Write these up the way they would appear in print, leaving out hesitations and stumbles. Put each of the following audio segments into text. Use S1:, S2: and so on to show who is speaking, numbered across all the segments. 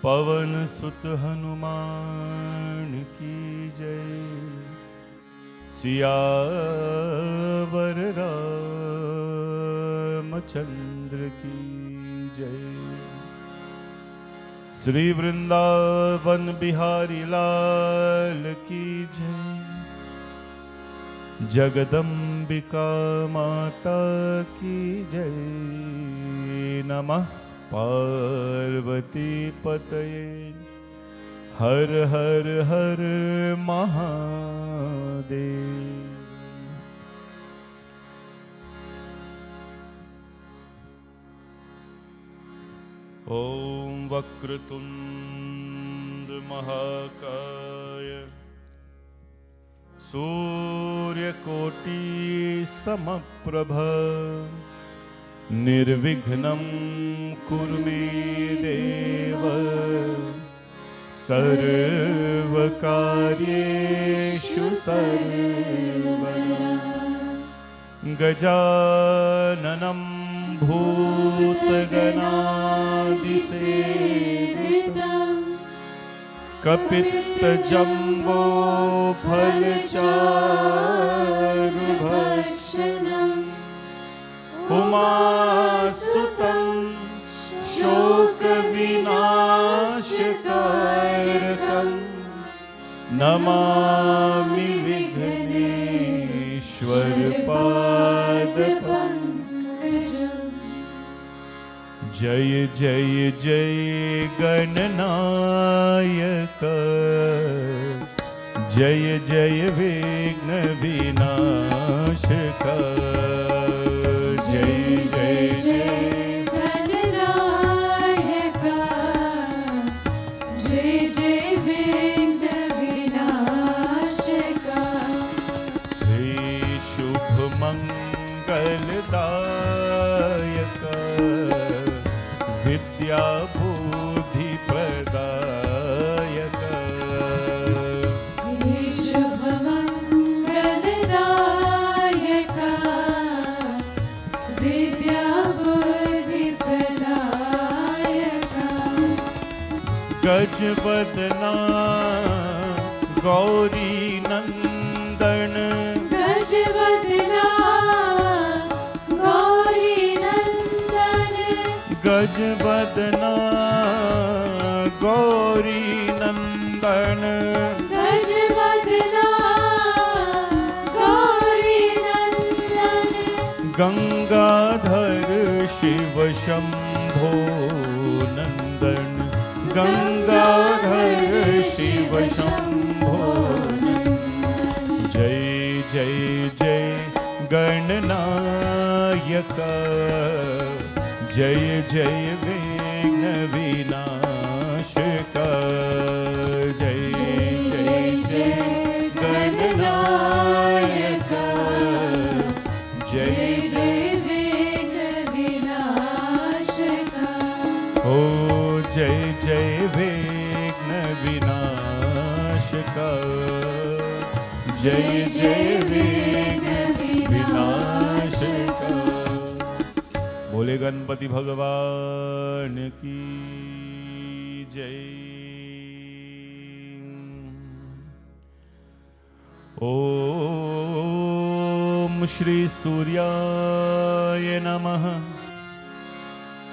S1: पवन सुत हनुमान की जय। सियावर रामचंद्र की जय। श्री वृंदावन बिहारी लाल की जय। जगदम्बिका माता की जय। नमः पार्वती पतये। हर हर हर महादेव। ओम वक्रतुंड महाकाय सूर्यकोटि समप्रभ निर्विघ्नं कुरु मे देव सर्वकार्येषु सर्वदा। गजाननं भूतगणादिसेवितं कपित्तजम्बो फलचारुभक्षणम् उमासुतं शोकविनाशकारकं नमामि विघ्नेश्वर पादपङ्कजम्। जय जय जय गणनायक। जय जय विघ्न विनाशक। जय जय जय
S2: गणनायक। जय जय विघ्न विनाशक।
S1: हे शुभ मंगलदायक। विद्या बुद्धि प्रदायक।
S2: हे शुभ मंगलदायक। विद्या बुद्धि प्रदायक।
S1: गजवदना गौरी नंदन।
S2: गजवदना गौरी नंदन।
S1: गजवदना गौरी नंदन।
S2: गजवदना गौरी नंदन।
S1: गंगाधर शिव शंभो नंदन। गंगाधर शिव शंभो नंदन। जय जय जय गणनायक। जय जय विघ्न विनाशक। जय जय जय गणनायक। जय
S2: जय विघ्न विनाशक।
S1: ओ जय जय विघ्न विनाशक। जय जय विघ्न विनाशक। बोले गणपति भगवान की जय। ओम श्री सूर्याय नमः।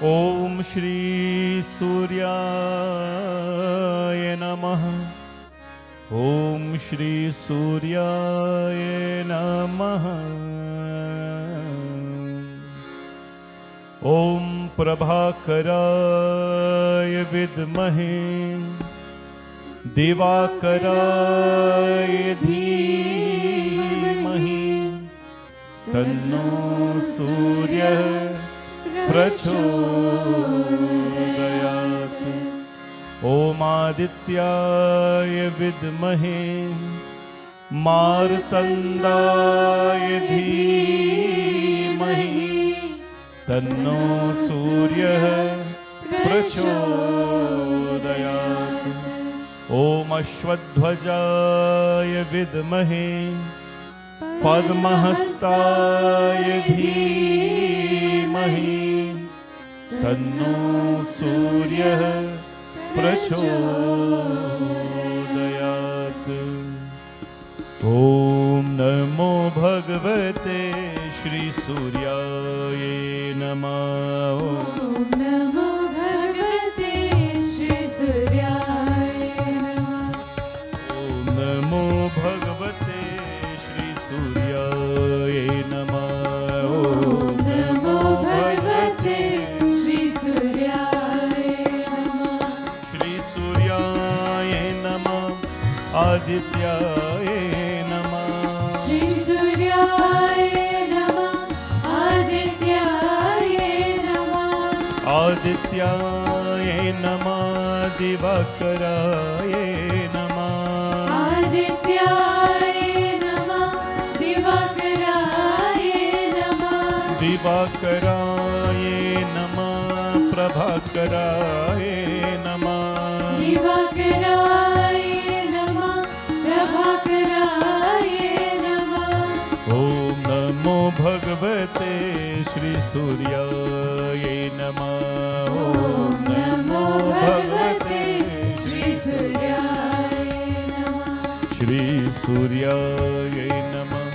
S1: ओम श्री सूर्याय नमः। ओम श्री सूर्याय नमः। ओम प्रभाकराय विद्महे दिवाकराय धीमहि तन्नो सूर्यः प्रचोदयात्। ओम आदित्याय विद्महे मार्तंडाय धीमहि तन्नो सूर्यः प्रचोदयात्। ओम अश्वध्वजाय विद्महे पद्महस्ताय धीमहि तन्नो सूर्यः प्रचोदयात् ॐ नमो भगवते श्री सूर्याय नमः
S2: ॐ नमो भगवते श्री सूर्याय नमः।
S1: ॐ नमो भगवते श्री सूर्याय नमः
S2: ॐ नमो भगवते श्री सूर्याय नमः।
S1: श्री सूर्याय नमः आदित्याय नमः
S2: श्री सूर्याय नमः आदित्याय नमः।
S1: आदित्याय नमः दिवाकराय नमः
S2: आदित्याय नमः दिवाकराय नमः।
S1: दिवाकराय नमः प्रभाकराय नमः
S2: दिवाकराय नमः प्रभाकराय नमः।
S1: ॐ नमो भगवते श्री सूर्याय नमः ॐ
S2: नमो भगवते श्री सूर्याय नमः।
S1: श्री सूर्याय नमः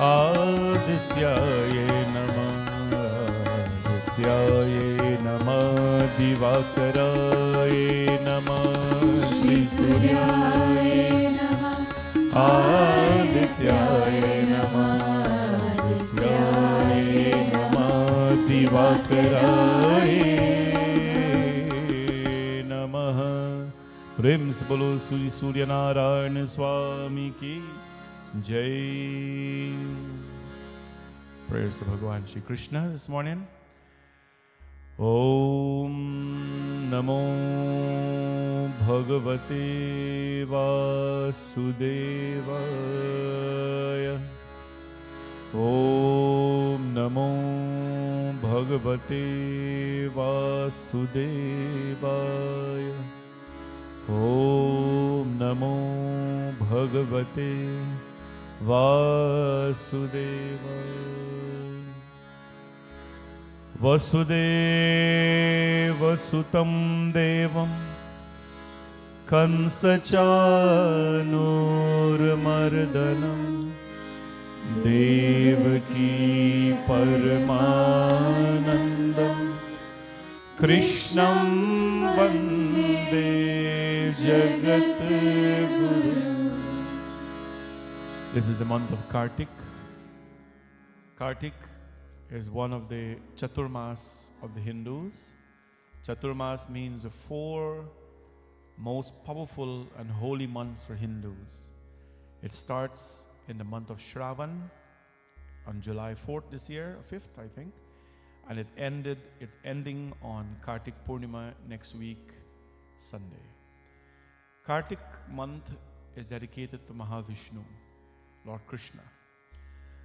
S1: आदित्याय नमः आदित्याय नमः दिवाकराय नमः श्री सूर्याय
S2: नमः
S1: आदित्याय नमः आदित्याय नमः दिवाकराय नमः। प्रेम से बोलो श्री सूर्य नारायण स्वामी की जय। Prayers to Bhagavan Shri Krishna this morning. Om Namo Bhagavate Vasudevaya. Om Namo Bhagavate Vasudevaya. Om Namo Bhagavate Vasudevaya. Vasudevasutam Devam Kansachanurmardanam Devaki Paramanandam Krishnam Vande Jagat Guru. This is the month of Kartik. Kartik is one of the Chaturmas of the Hindus. Chaturmas means the 4 most powerful and holy months for Hindus. It starts in the month of Shravan on July 4th this year, 5th I think, and it's ending on Kartik Purnima next week, Sunday. Kartik month is dedicated to Mahavishnu, Lord Krishna.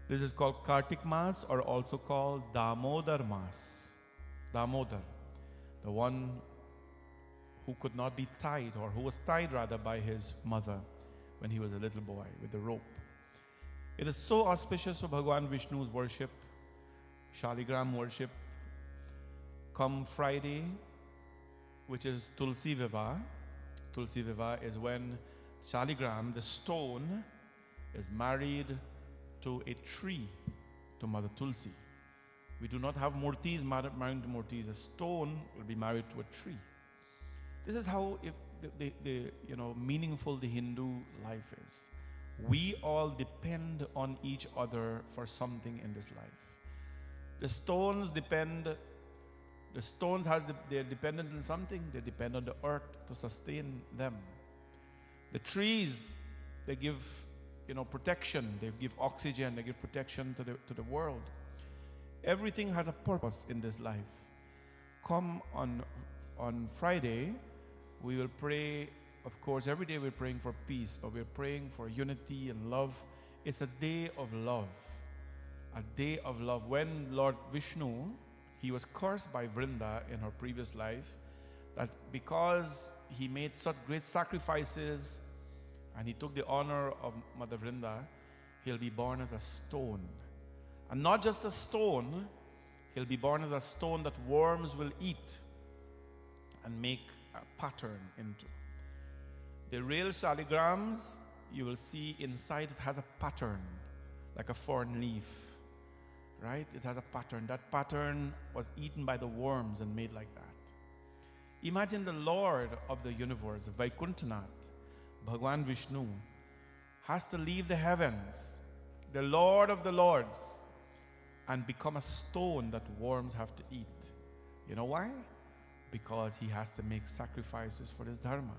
S1: This is called Kartik Mas, or also called Damodar Mas. Damodar, the one who could not be tied, or who was tied rather by his mother when he was a little boy with a rope. It is so auspicious for Bhagavan Vishnu's worship, Shaligram worship. Come Friday, which is Tulsi Viva. Tulsi Viva is when Shaligram, the stone, is married to a tree, to Mother Tulsi. We do not have murtis married to murtis. A stone will be married to a tree. This is how meaningful the Hindu life is. We all depend on each other for something in this life. The stones they're dependent on something. They depend on the earth to sustain them. The trees, they give protection, they give oxygen, they give protection to the world. Everything has a purpose in this life. Come on Friday, we will pray. Of course, every day we're praying for peace, but we're praying for unity and love. It's a day of love. A day of love. When Lord Vishnu, he was cursed by Vrinda in her previous life, that because he made such great sacrifices and he took the honor of Mother Vrinda, he'll be born as a stone. And not just a stone, he'll be born as a stone that worms will eat and make pattern into. The real shaligrams, you will see inside it has a pattern, like a foreign leaf, right? It has a pattern. That pattern was eaten by the worms and made like that. Imagine the Lord of the universe, Vaikuntanath, Bhagwan Vishnu, has to leave the heavens, the Lord of the Lords, and become a stone that worms have to eat. You know why? Because he has to make sacrifices for his dharma.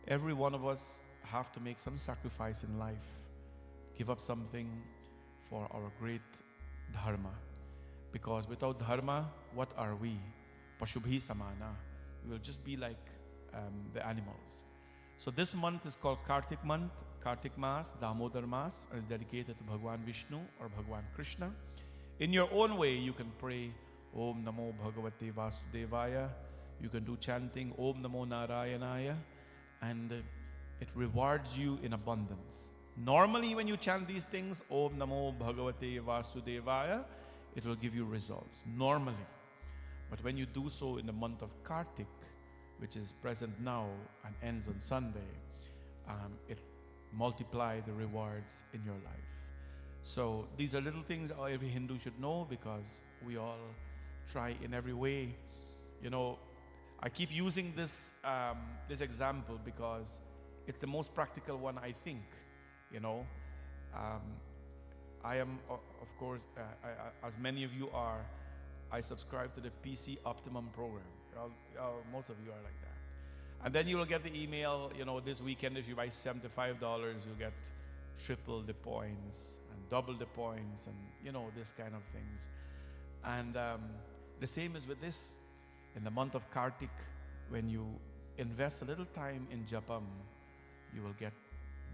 S1: Every one of us have to make some sacrifice in life, give up something for our great dharma. Because without dharma, what are we? Pashubhi samana. We will just be like the animals. So this month is called Kartik month, Kartik Mas, Damodar Mas, and is dedicated to Bhagwan Vishnu or Bhagwan Krishna. In your own way, you can pray Om Namo Bhagavate Vasudevaya. You can do chanting Om Namo Narayanaya, and it rewards you in abundance. Normally, when you chant these things, Om Namo Bhagavate Vasudevaya, it will give you results, normally. But when you do so in the month of Kartik, which is present now and ends on Sunday, it multiplies the rewards in your life. So these are little things every Hindu should know, because we all try in every way. You know, I keep using this example because it's the most practical one, I think. You know, I am, of course, as many of you are, I subscribe to the PC Optimum program. Most of you are like that. And then you will get the email, you know, this weekend if you buy $75, you'll get triple the points and double the points and, you know, this kind of things. And the same is with this. In the month of Kartik, when you invest a little time in Japam, you will get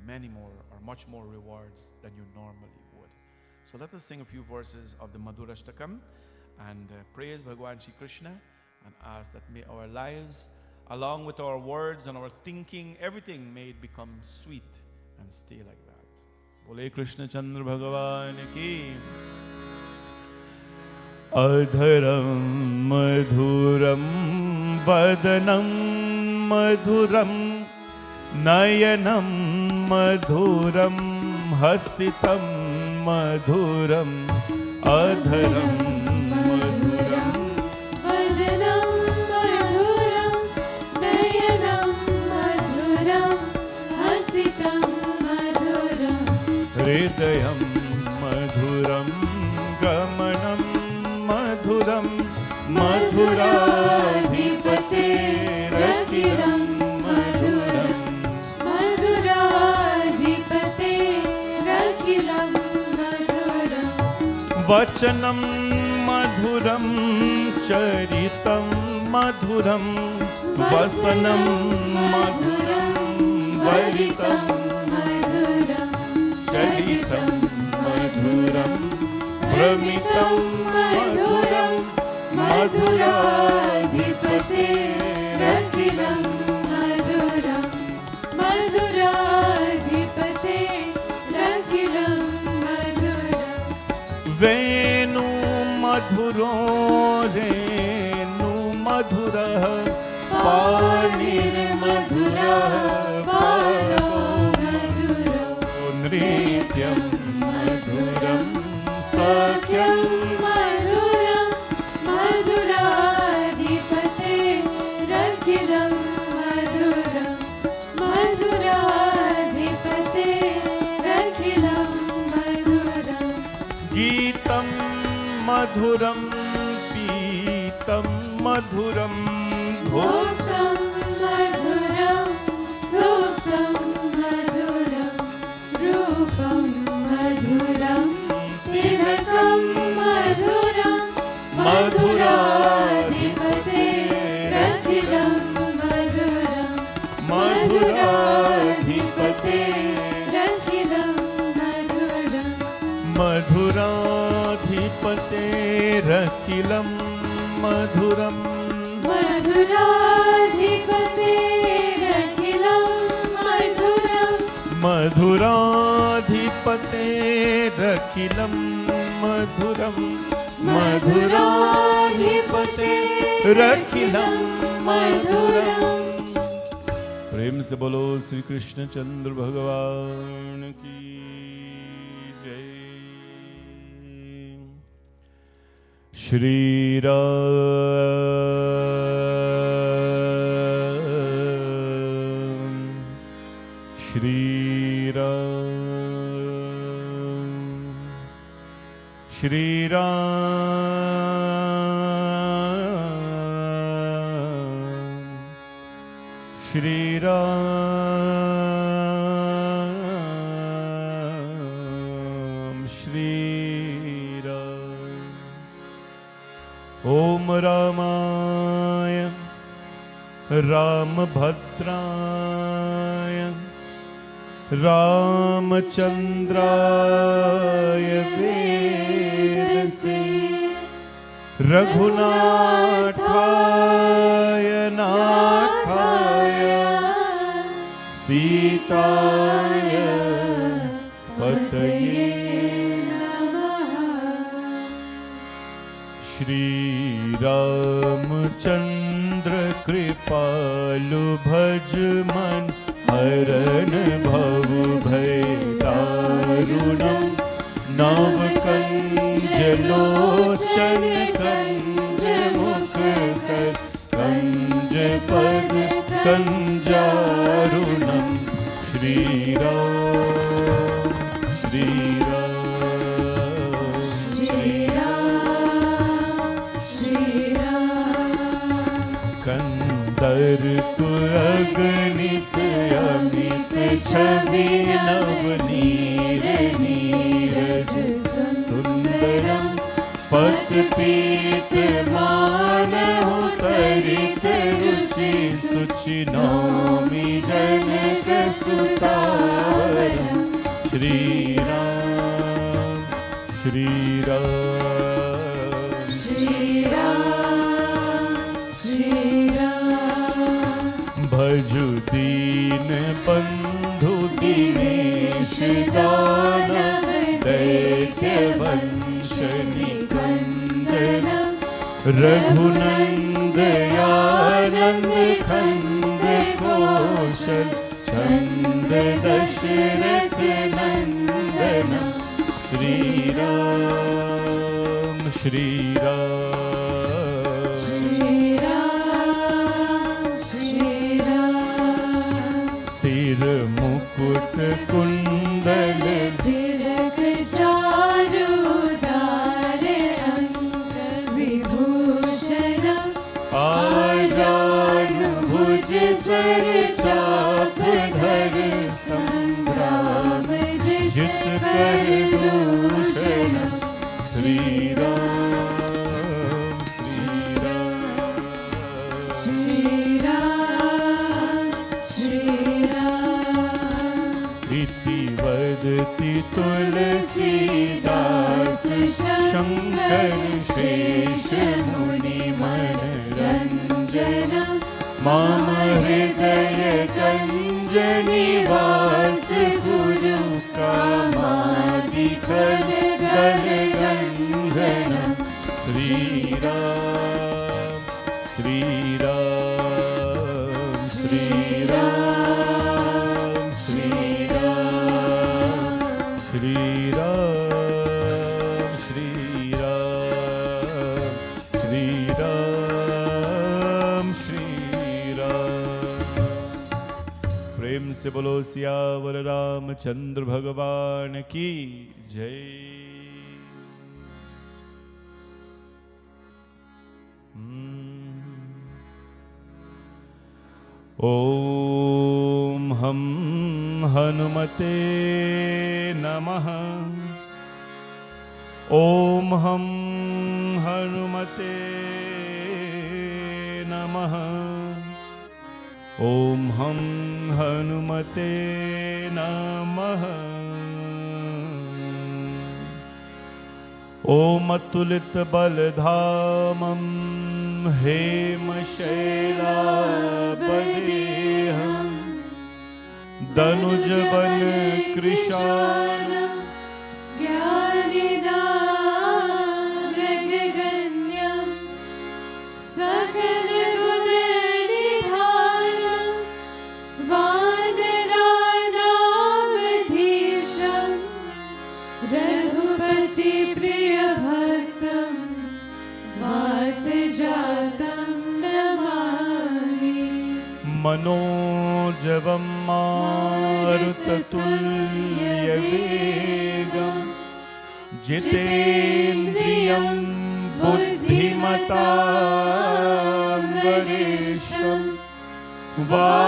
S1: many more or much more rewards than you normally would. So let us sing a few verses of the Madhurashtakam and praise Bhagwan Shri Krishna and ask that may our lives, along with our words and our thinking, everything may it become sweet and stay like that. Bole Krishna Chandra Bhagavan ki. Adharam madhuram vadanam madhuram nayanam madhuram hasitam madhuram adharam madhuram
S2: Vadanam madhuram nayanam madhuram hasitam madhuram
S1: hridayam madhuram gamanam madhuram madhuradhipate
S2: Rakiram madhuram madhuradhipate Rakiram madhuram
S1: Vachanam madhuram charitam madhuram vasanam madhuram varitam
S2: madhuram
S1: charitam madhuram Brahmitam madhuram madhuradhipate
S2: Rakiram madhuram madhuradhipate Rakiram madhuram
S1: Venu madhuro renu madhura
S2: Panir madhura Paro madhura
S1: Nrityam madhuram
S2: Sakyam madhuram madhuradhipate Rakiram madhuram madhuradhipate Rakiram madhuram
S1: Geetam madhuram Pitam madhuram
S2: Bhoktam madhuram Suktam madhuram Rupam madhuram Tilakam madhuram madhuradhipate Rakiram madhuram madhuradhipate Rakiram madhuram
S1: madhuradhipate rakilam madhuram
S2: madhuradhipate Rakiram madhuram
S1: madhuradhipate rakilam madhuram
S2: madhuradhipate
S1: rakilam
S2: madhuram
S1: प्रेम से बोलो श्री कृष्ण चंद्र भगवान की जय। श्री राम श्री राम श्री राम श्री राम श्री राम। ओम रामाय रामभद्राय रामचंद्राय वेदसे रघुनाथाय नाथाय सीताय पतये
S2: नमः।
S1: श्री रामचंद्र कृपालु भज मन हरन भव भय दारुणम नव कंज लोचन कंज मुख कर कंज पद कंजारुणम। श्री राम श्री राम
S2: श्री राम श्री राम।
S1: कंदर अगणित अमित छवि नवनीर नीरज सुंदरम पत पीत मानहु तरित रुचि सुचि नौमि जनक सुतावरम। श्री राम श्री राम
S2: श्री राम श्री राम।
S1: भजु दीन बंधु दिनेश दानव दैत्य वंश निकंदन रघुनंदयानंद खंद कौशल छंद दशरथ नंदन। श्री राम श्री राम
S2: श्री राम श्री राम।
S1: सिर मुकुट कुंडल
S2: तिलक चारुदार अंग विभूषण
S1: आजान भुज सर चाप धर संग्राम जित कर दूषण। श्री राम श्री राम
S2: श्री राम श्री राम।
S1: इति वदति तुलसीदास शंकर शेष मुनि मनरंजन मम हृदय कंज निवास गुरु कामादिकल गल गंधन। श्री राम श्री राम श्री राम श्री राम श्री राम श्री राम श्री राम श्री राम। प्रेम से बोलो सियावर रामचंद्र भगवान की जय। ओम हम हनुमते नमः। ओम हम हनुमते नमः। ओम हम हनुमते नमः। ओम अतुलित बलधामं हेमशैलाबदेहं दनुजबल कृशान
S2: ज्ञानिनामृगगण्यं सकलगुणनिधानं
S1: मनोजवं मारुततुल्यवेगं जितेन्द्रियं बुद्धिमतां वरिष्ठं वातात्मजं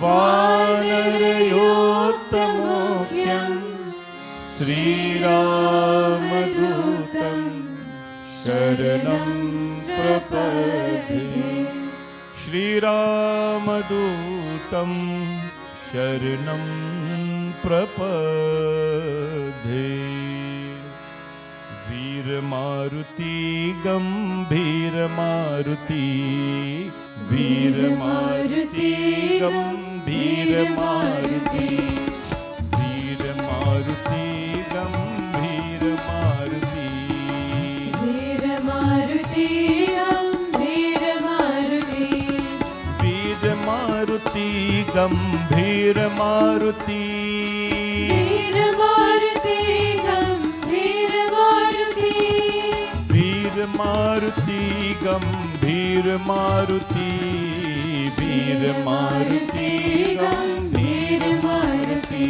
S1: वानरयोत्तमोख्यं श्रीरामदूतं शरणं प्रपद्ये श्रीरामदूतं शरणं प्रपद्ये वीरमारुति गंभीरमारुति वीरमारुति गंभीरमारुति वीरमारुति गंभीरमारुति
S2: वीरमारुति
S1: वीरमारुति गंभीरमारुति
S2: वीरमारुति गंभीरमारुति
S1: वीरमारुति गंभीरमारुति वीरमारुति गंभीरमारुति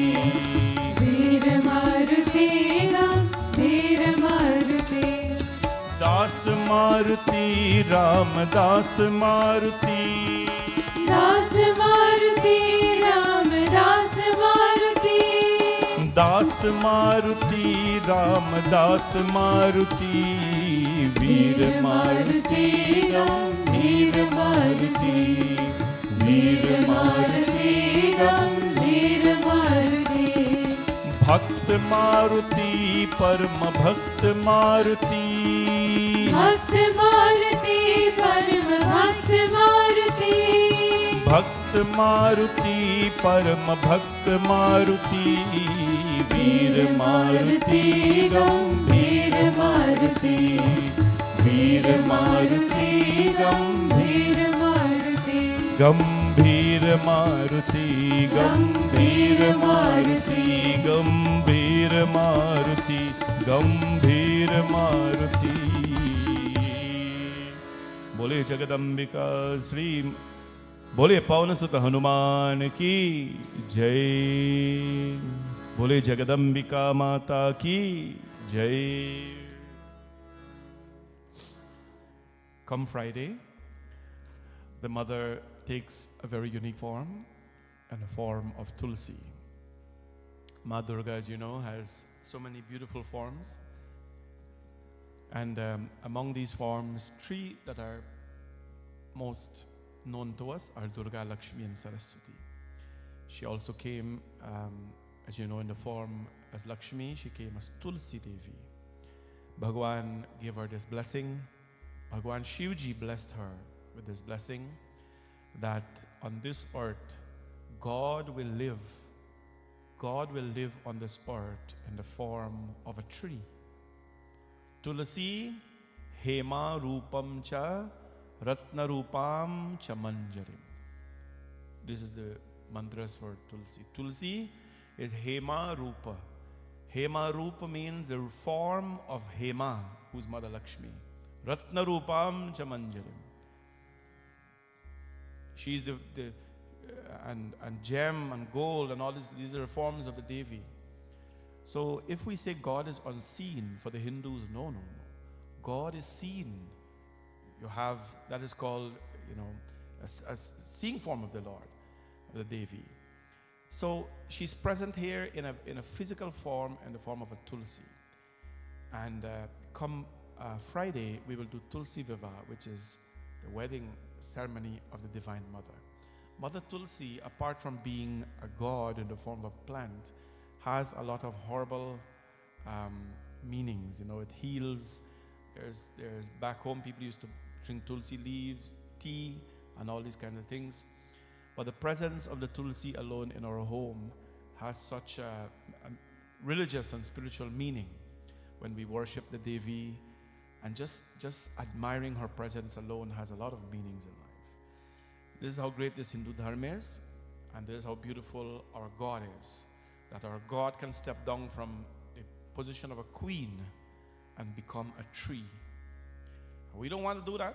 S2: वीरमारुति गंभीरमारुति
S1: दास मारुति रामदास मारुति
S2: दास मारुति रामदास मारुति
S1: दास मारुति रामदास मारुति वीर मारुति गंभीर मारुति वीर मारुति
S2: गंभीर मारुति
S1: भक्त मारुति परम भक्त मारुति
S2: भक्त मारुति परम भक्त मारुति
S1: भक्त मारुति परम भक्त मारुति वीर मारुति गंभीर मारुति वीर मारुति गंभीर
S2: मारुति
S1: गंभीर मारुति गंभीर मारुति गंभीर मारुति गंभीर मारुति बोले जगदम्बिका श्री बोले पवन सुत हनुमान की जय बोले जगदम्बिका माता की जय Come Friday, the mother takes a very unique form and a form of Tulsi. Ma Durga, as you know, has so many beautiful forms. And among these forms, three that are most known to us are Durga, Lakshmi and Saraswati. She also came, as you know, in the form as Lakshmi. She came as Tulsi Devi. Bhagwan gave her this blessing. Bhagwan Shivji blessed her with this blessing that on this earth, God will live on this earth in the form of a tree. Tulsi Hema Rupam Cha Ratna Rupam Cha Manjarim. This is the mantras for Tulsi. Tulsi is Hema Rupa. Hema Rupa means the form of Hema, who's Mother Lakshmi. Ratna Rupam Cha Manjarim. She's and gem and gold and all this, these are forms of the Devi. So if we say God is unseen for the Hindus, no. God is seen. You have, that is called, a seeing form of the Lord, the Devi. So she's present here in a physical form, in the form of a Tulsi. And come Friday, we will do Tulsi Viva, which is the wedding ceremony of the Divine Mother. Mother Tulsi, apart from being a god in the form of a plant, has a lot of horrible meanings. It heals. There's back home, people used to drink Tulsi leaves, tea, and all these kinds of things. But the presence of the Tulsi alone in our home has such a religious and spiritual meaning when we worship the Devi, and just admiring her presence alone has a lot of meanings in life. This is how great this Hindu Dharma is, and this is how beautiful our God is. That our God can step down from the position of a queen and become a tree. We don't want to do that.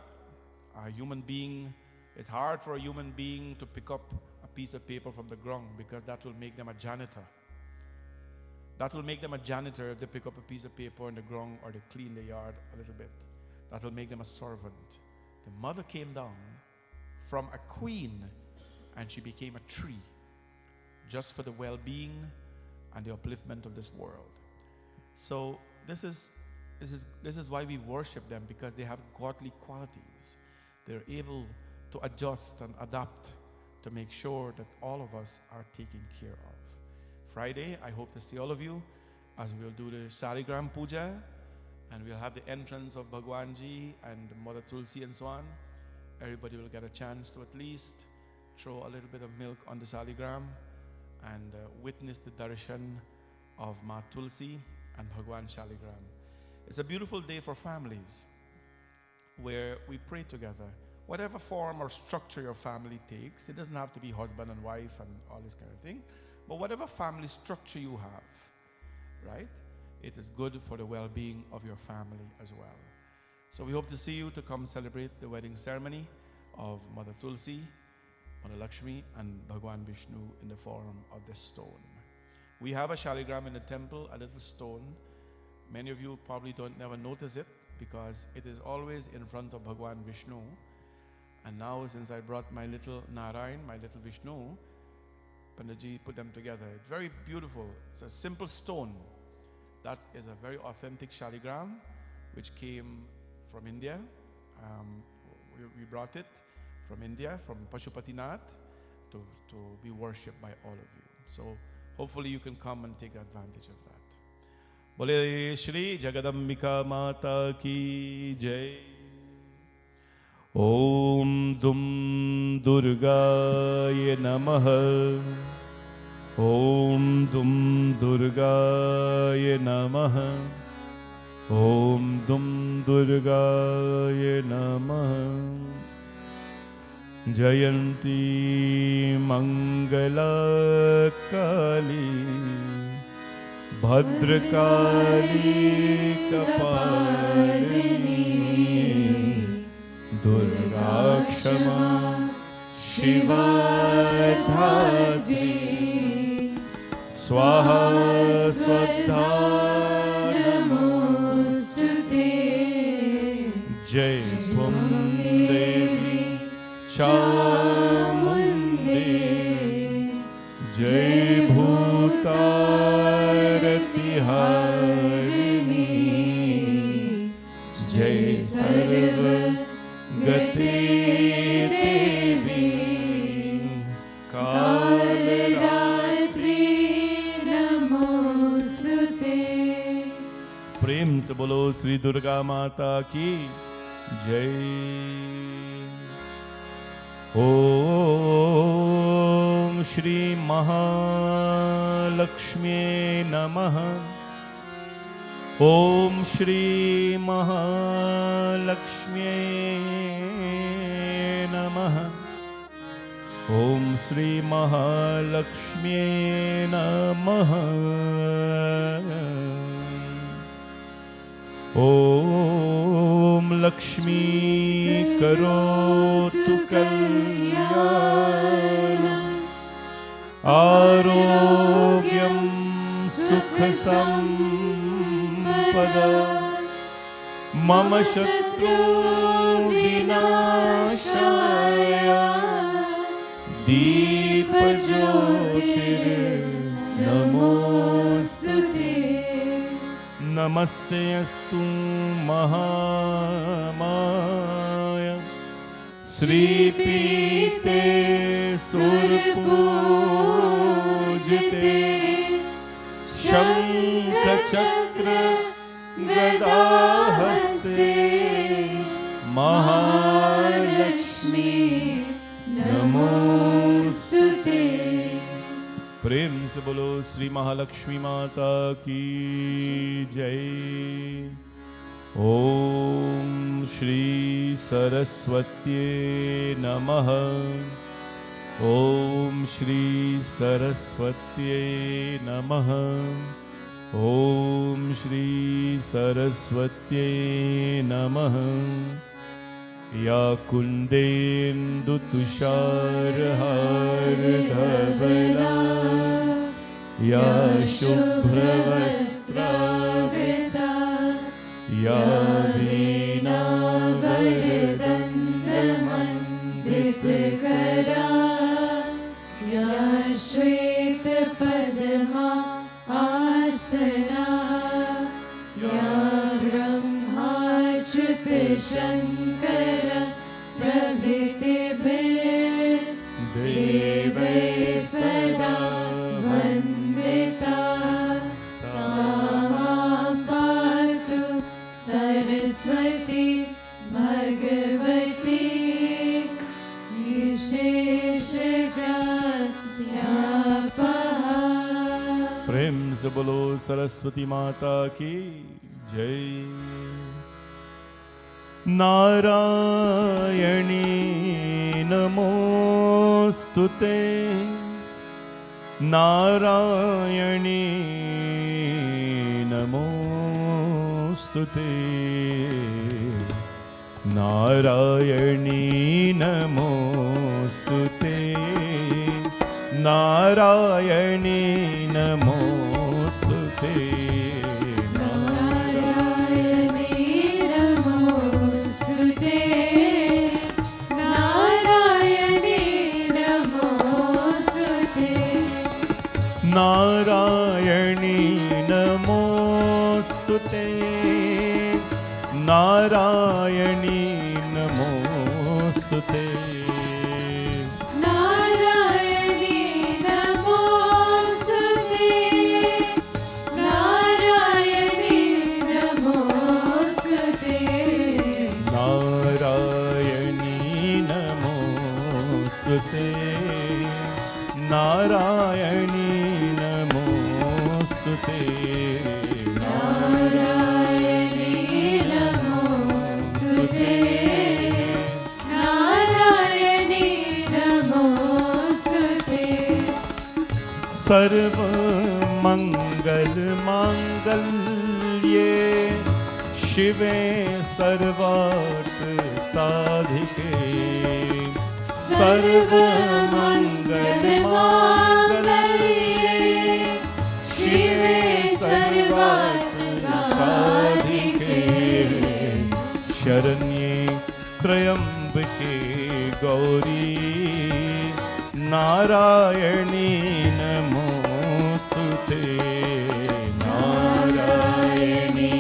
S1: a human being, it's hard for a human being to pick up a piece of paper from the ground because that will make them a janitor. That will make them a janitor if they pick up a piece of paper on the ground or they clean the yard a little bit. That will make them a servant. The mother came down from a queen and she became a tree just for the well-being and the upliftment of this world. So this is why we worship them, because they have godly qualities. They're able to adjust and adapt to make sure that all of us are taken care of. Friday, I hope to see all of you as we'll do the Saligram Puja, and we'll have the entrance of Bhagwanji and Mother Tulsi and so on. Everybody will get a chance to at least throw a little bit of milk on the Saligram and witness the darshan of Ma Tulsi and Bhagwan Shaligram. It's a beautiful day for families where we pray together. Whatever form or structure your family takes, it doesn't have to be husband and wife and all this kind of thing, but whatever family structure you have, right? It is good for the well-being of your family as well. So we hope to see you to come celebrate the wedding ceremony of Mother Tulsi, Mother Lakshmi, and Bhagwan Vishnu in the form of the stone. We have a shaligram in the temple, a little stone. Many of you probably never notice it because it is always in front of Bhagwan Vishnu. And now, since I brought my little Narayan, my little Vishnu, Pandaji put them together. It's very beautiful. It's a simple stone. That is a very authentic shaligram which came from India. We brought it from India, from Pashupatinath, to be worshipped by all of you. So hopefully you can come and take advantage of that. Bole Shri Jagadambika Mata Ki Jai. Om Dum Durgaya Namaha. Om Dum Durgaya Namaha. Om Dum Durgaya Namaha. Jayanti Mangala Kali Bhadrakali Kapalini Durga Kshama Shiva Dhadri Swaha Swadha Namostute Jai Tvam Devi Chamundi Jai Bhutarati Harini Jai Sarva Gati Devi Kalaratri Namostute. Prem se bolo Sri Durga Mata ki Jai. Om Shri Mahalakshmi Namaha. Om Shri Mahalakshmi Namaha. Om Shri Mahalakshmi Namaha. Om Lakshmi Karotu Kalyanam Arogyam Sukha Sampada Mama Shatru Vinashaya Deepa Jyotir Namostute. Namaste astu Mahamaya Sri Pite Surpujite Shankha Chakra Gadahaste Mahalakshmi Namostute. प्रेम से बोलो श्री महालक्ष्मी माता की जय। ओम श्री सरस्वत्ये नमः। ओम श्री सरस्वत्ये नमः। ओम श्री सरस्वत्ये नमः। या कुन्देन्दु तुषारहार धवला या शुभ्रवस्त्रावृता या वीणावरदण्डमण्डितकरा
S2: या श्वेतपद्मा आसना या ब्रह्माच्युतशङ्कर प्रभृतिभिः देवैः सदा वन्दिता सा मां पातु सरस्वती भगवती विशेषजात्यापहा।
S1: प्रेम से बोलो सरस्वती माता की जय। नारायणी नमोस्तुते नारायणी नमोस्तुते नारायणी नमोस्तुते नारायणी नमोस्तुते नारायणी नमोस्तुते नारायणी नमोस्तुते
S2: नारायणी नमोस्तुते नारायणी नमोस्तुते
S1: नारायणी नमोस्तुते नारायणी नमोस्तुते
S2: नारायणी नमोस्तुते नारायणी नमोस्तुते
S1: सर्वमङ्गलमाङ्गल्ये शिवे सर्वार्थ साधिके सर्वमङ्गलमाङ्गल्ये शिवे सर्वार्थ साधिके शरण्ये त्र्यम्बके गौरी नारायणी नमोस्तुते नारायणी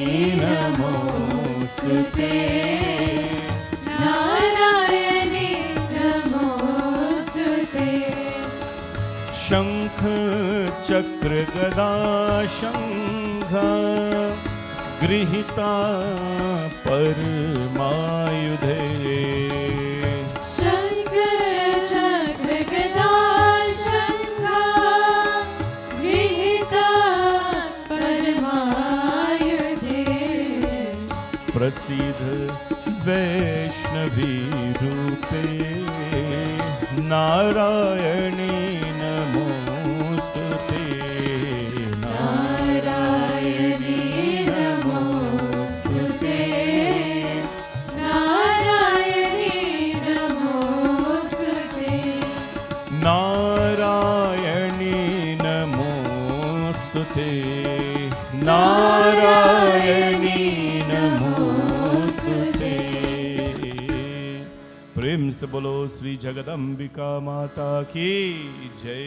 S1: नमोस्तुते
S2: नारायणी नमोस्तुते
S1: शंख चक्र गदा शंख गृहीता परमायुधे
S2: शंख चक्र गदा शंख गृहीता परमायुधे
S1: प्रसिद्ध वैष्णवी रूपे नारायणी नमोस्तुते
S2: नारायणी नमोस्तुते नारायणी नमोस्तुते
S1: नारायणी नमोस्तुते नारायणी नमोस्तुते। प्रेम से बोलो श्री जगदम्बिका माता की जय।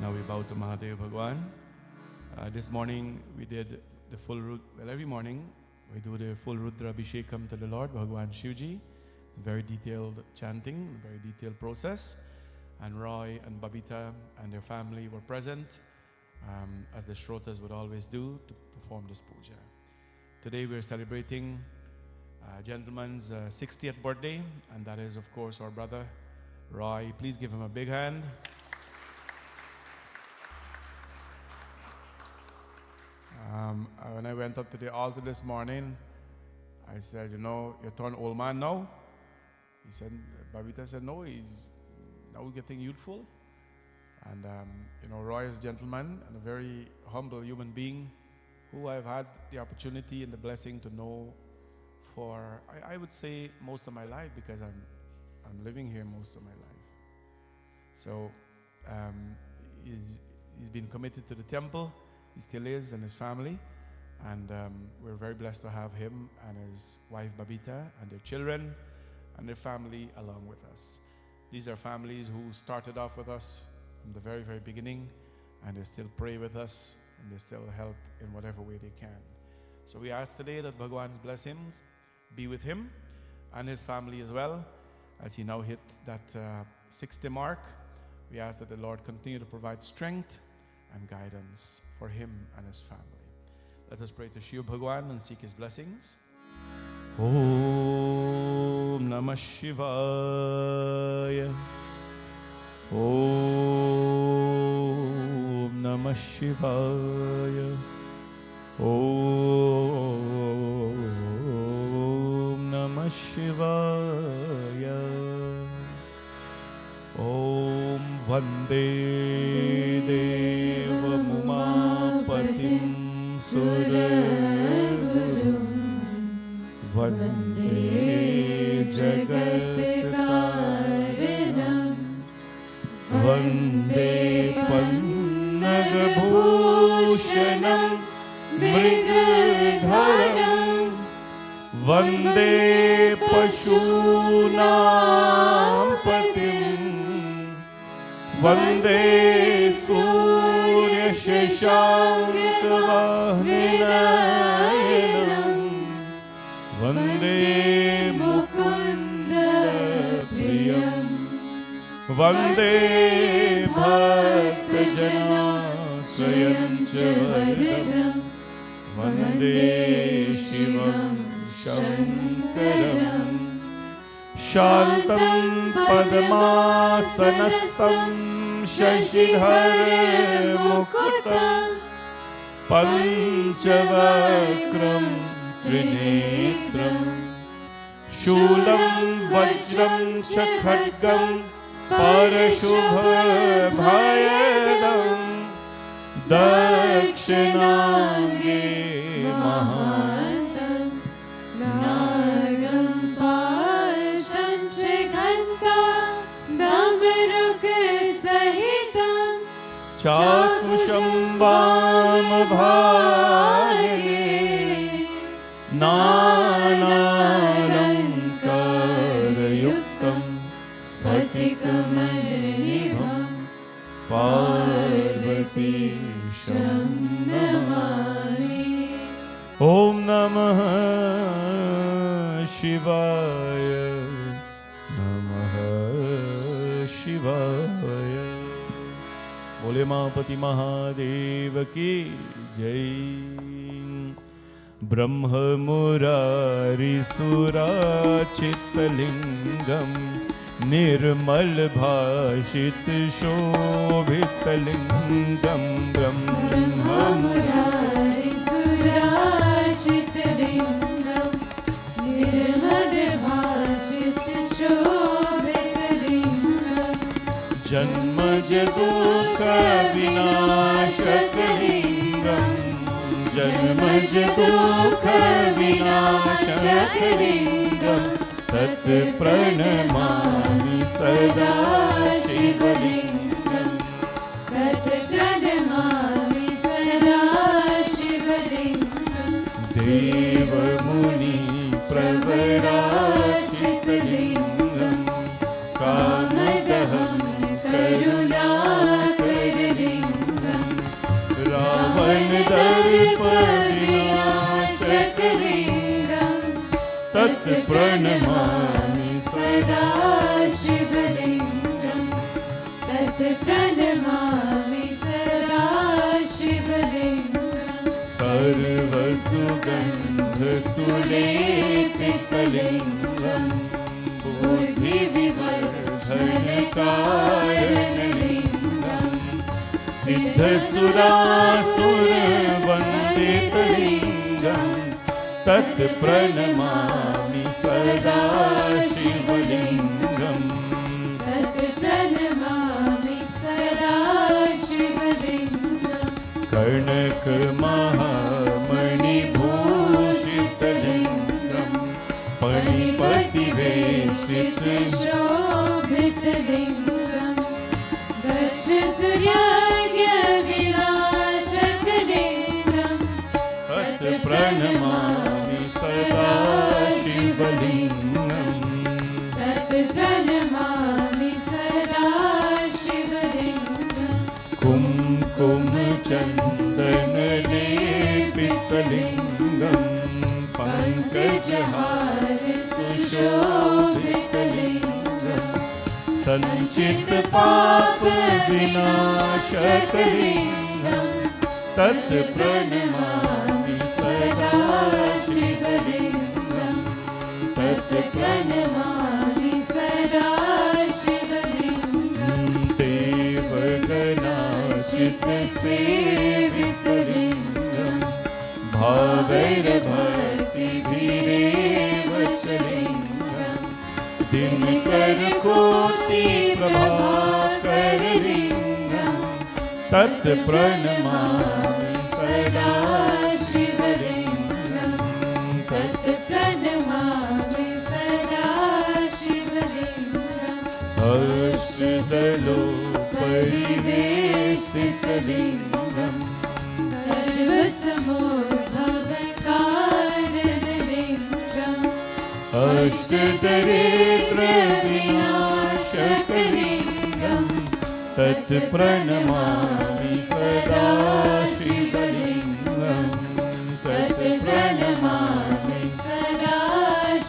S1: Now we bow to Mahadev Bhagwan. This morning we did the full well, every morning we do the full Rudra Abhishekam to the Lord Bhagwan Shivji. It's a very detailed chanting, very detailed process. And Roy and Babita and their family were present, as the Shrotas would always do, to perform this puja. Today we are celebrating gentleman's 60th birthday, and that is, of course, our brother Roy. Please give him a big hand. When I went up to the altar this morning, I said, you know, you turn old man now? He said, Babita said, no, he's now getting youthful. And, you know, Roy is a gentleman and a very humble human being who I've had the opportunity and the blessing to know for, I would say, most of my life, because I'm living here most of my life. So he's been committed to the temple. He still is, and his family. And we're very blessed to have him and his wife Babita and their children and their family along with us. These are families who started off with us from the very, very beginning, and they still pray with us, and they still help in whatever way they can. So we ask today that Bhagwan's blessings be with him and his family as well, as he now hit that 60 mark. We ask that the Lord continue to provide strength and guidance for him and his family. Let us pray to Shiva Bhagwan and seek his blessings. Om Namah Shivaya. Om Namah Shivaya. Om Namah Shivaya. Om Vande Deva Mumapatim Suragurum Vande Jagatkaranam Vande Pannagabhushanam Mrigadharam Vande Pashunam Patim Vande Surya Shashankavahninayam Vande Mukunda Priyam Vande Bhaktajana Swayam Chavaridam Vande Shivam Shankaram Shantam Padmasanastam Shashidhar Mukutam Panchavakram Trinetram Shulam Vajram Chakhadgam Parashubha Bhayadam Dakshinange Mahatam
S2: Nagam Pashanchikanta Damaruk Sahitam
S1: Chakusham Vamabhage Nanalankara-yuktam Sphatikamanibham Parvati Namami. Om Namah Shivaya. Namah Shivaya. Bole Mahapati Mahadev ki jai. Brahma Murari Surachittalingam Nirmal Bhashit Shobhitalingam Brahma
S2: Murari Surachittalingam Nirmal Bhashit Shobhitalingam
S1: Janma Jadukha Vinashakalingam Janma Jadukha Vinashakalingam Tat Pranamami Sada Shivalingam
S2: Tat Pranamami Sada Shivalingam
S1: Deva Muni Pravarachittalingam Kamadaham Karunakarilingam Ravan Darpanashakarilingam Tat Pranamami
S2: Sada Shivalingam Tat Pranamami Sada Shivalingam
S1: Sarva Sugandha Sulepittalingam Buddhi Vivardhanakaranalingam Siddha Surasura Vanditalingam Tat Pranamami Sada Shivalingam
S2: Tat Pranamami Sada Shivalingam
S1: Karnak Mahamani Bhushittalingam
S2: पतिवेष्टितशोभितलिङ्गं दश सूर्यार्घ्यविराजकलिङ्गं
S1: तत् प्रणमामि सदा शिवलिङ्गम्
S2: तत् प्रणमामि सदा शिवलिङ्गं
S1: कुङ्कुमचन्दनलेपितलिङ्गम् पङ्कजहार सुशोभितलिङ्गम् सञ्चितपापविनाशकलिङ्गम् तत् प्रणमामि सदा शिवलिङ्गम् तत्
S2: प्रणमामि सदा शिवलिङ्गं
S1: देवगणाचितसेवितलिङ्गम् भावैर्भक्तिभिरेव च लिङ्गम् दिनकरकोटिप्रभाकरलिङ्गम् तत् प्रणमामि सदा शिवलिङ्गम् तत्
S2: प्रणमामि सदा शिवलिङ्गं
S1: हर्षदलोपरिवेशितलिङ्गम्
S2: सर्वसमोभवकारणलिङ्गम्
S1: अष्टदरिद्रविनाशकलिङ्गम् तत् प्रणमामि सदा शिवलिङ्गम् तत् प्रणमामि
S2: सदा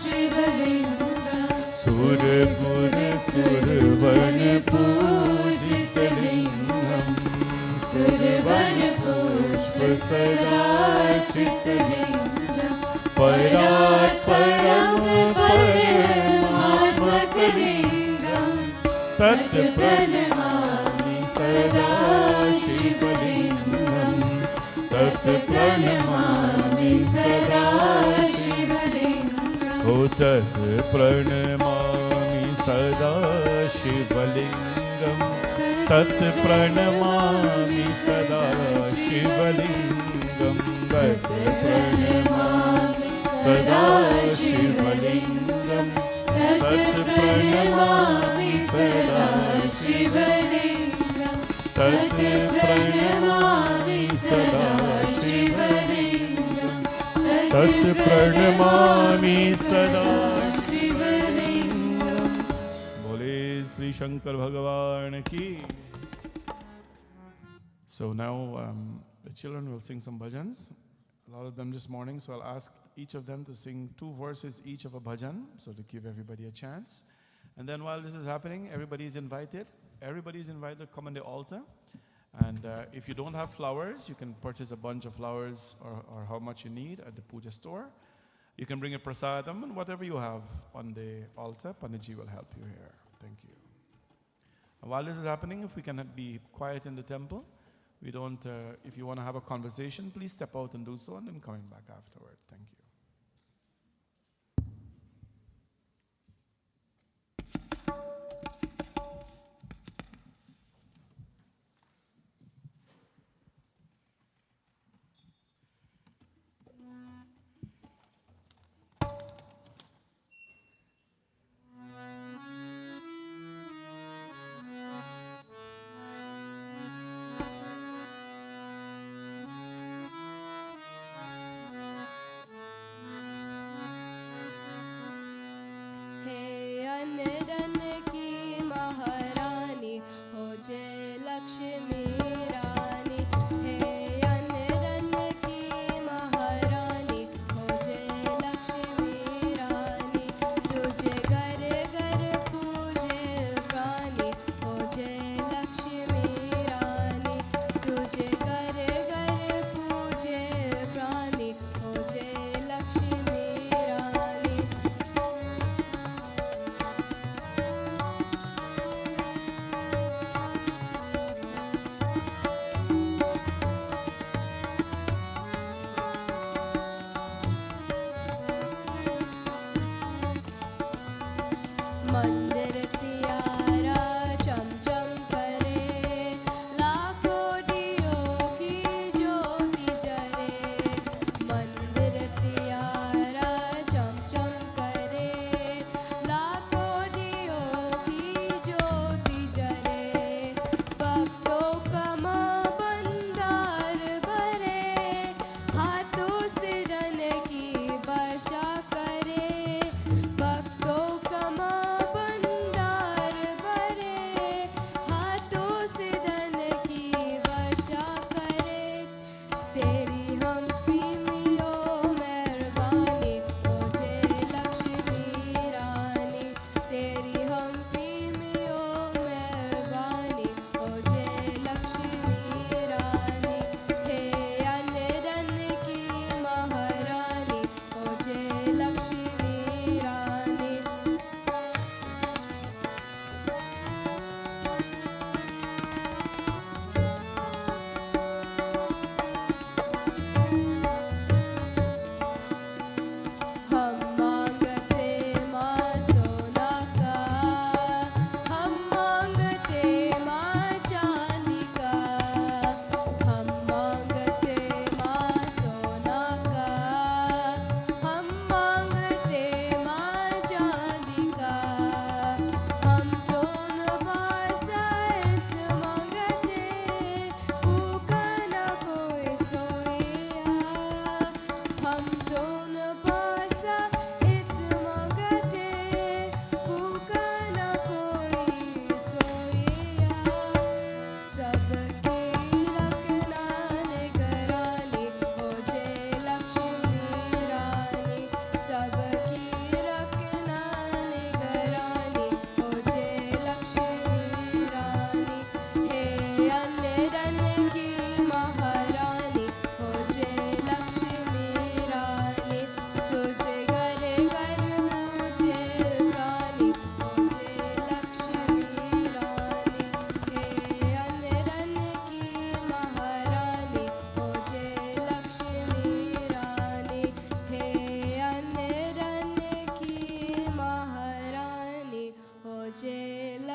S2: शिवलिङ्गं
S1: सुरगुरुसुरवनपूजितलिङ्गम् सुरवनपुष्पसदाचितलिङ्गम् परात्परं परमात्मकलिङ्गम् तत् प्रणमामि सदा शिवलिङ्गम् तत् प्रणमामि सदा
S2: शिवलिङ्गं
S1: तत् प्रणमामि सदा शिवलिङ्गम् तत् प्रणमामि सदा शिवलिङ्गम् तत् प्रणमामि सदा शिवलिङ्गम् तत् प्रणमामि सदा
S2: शिवलिङ्गं
S1: तत् प्रणमामि सदा शिवलिङ्गम् तत् प्रणमामि सदा
S2: शिवलिङ्गं
S1: बोले श्री शंकर भगवान की. So now the children will sing some bhajans, a lot of them this morning, so I'll ask each of them to sing 2 verses each of a bhajan, so to give everybody a chance. And then while this is happening, everybody is invited to come on the altar. And if you don't have flowers, you can purchase a bunch of flowers or how much you need at the puja store. You can bring a prasadam and whatever you have on the altar, Panaji will help you here. Thank you. And while this is happening, if we can be quiet in the temple, we don't, if you want to have a conversation, please step out and do so and then coming back afterward. Thank you.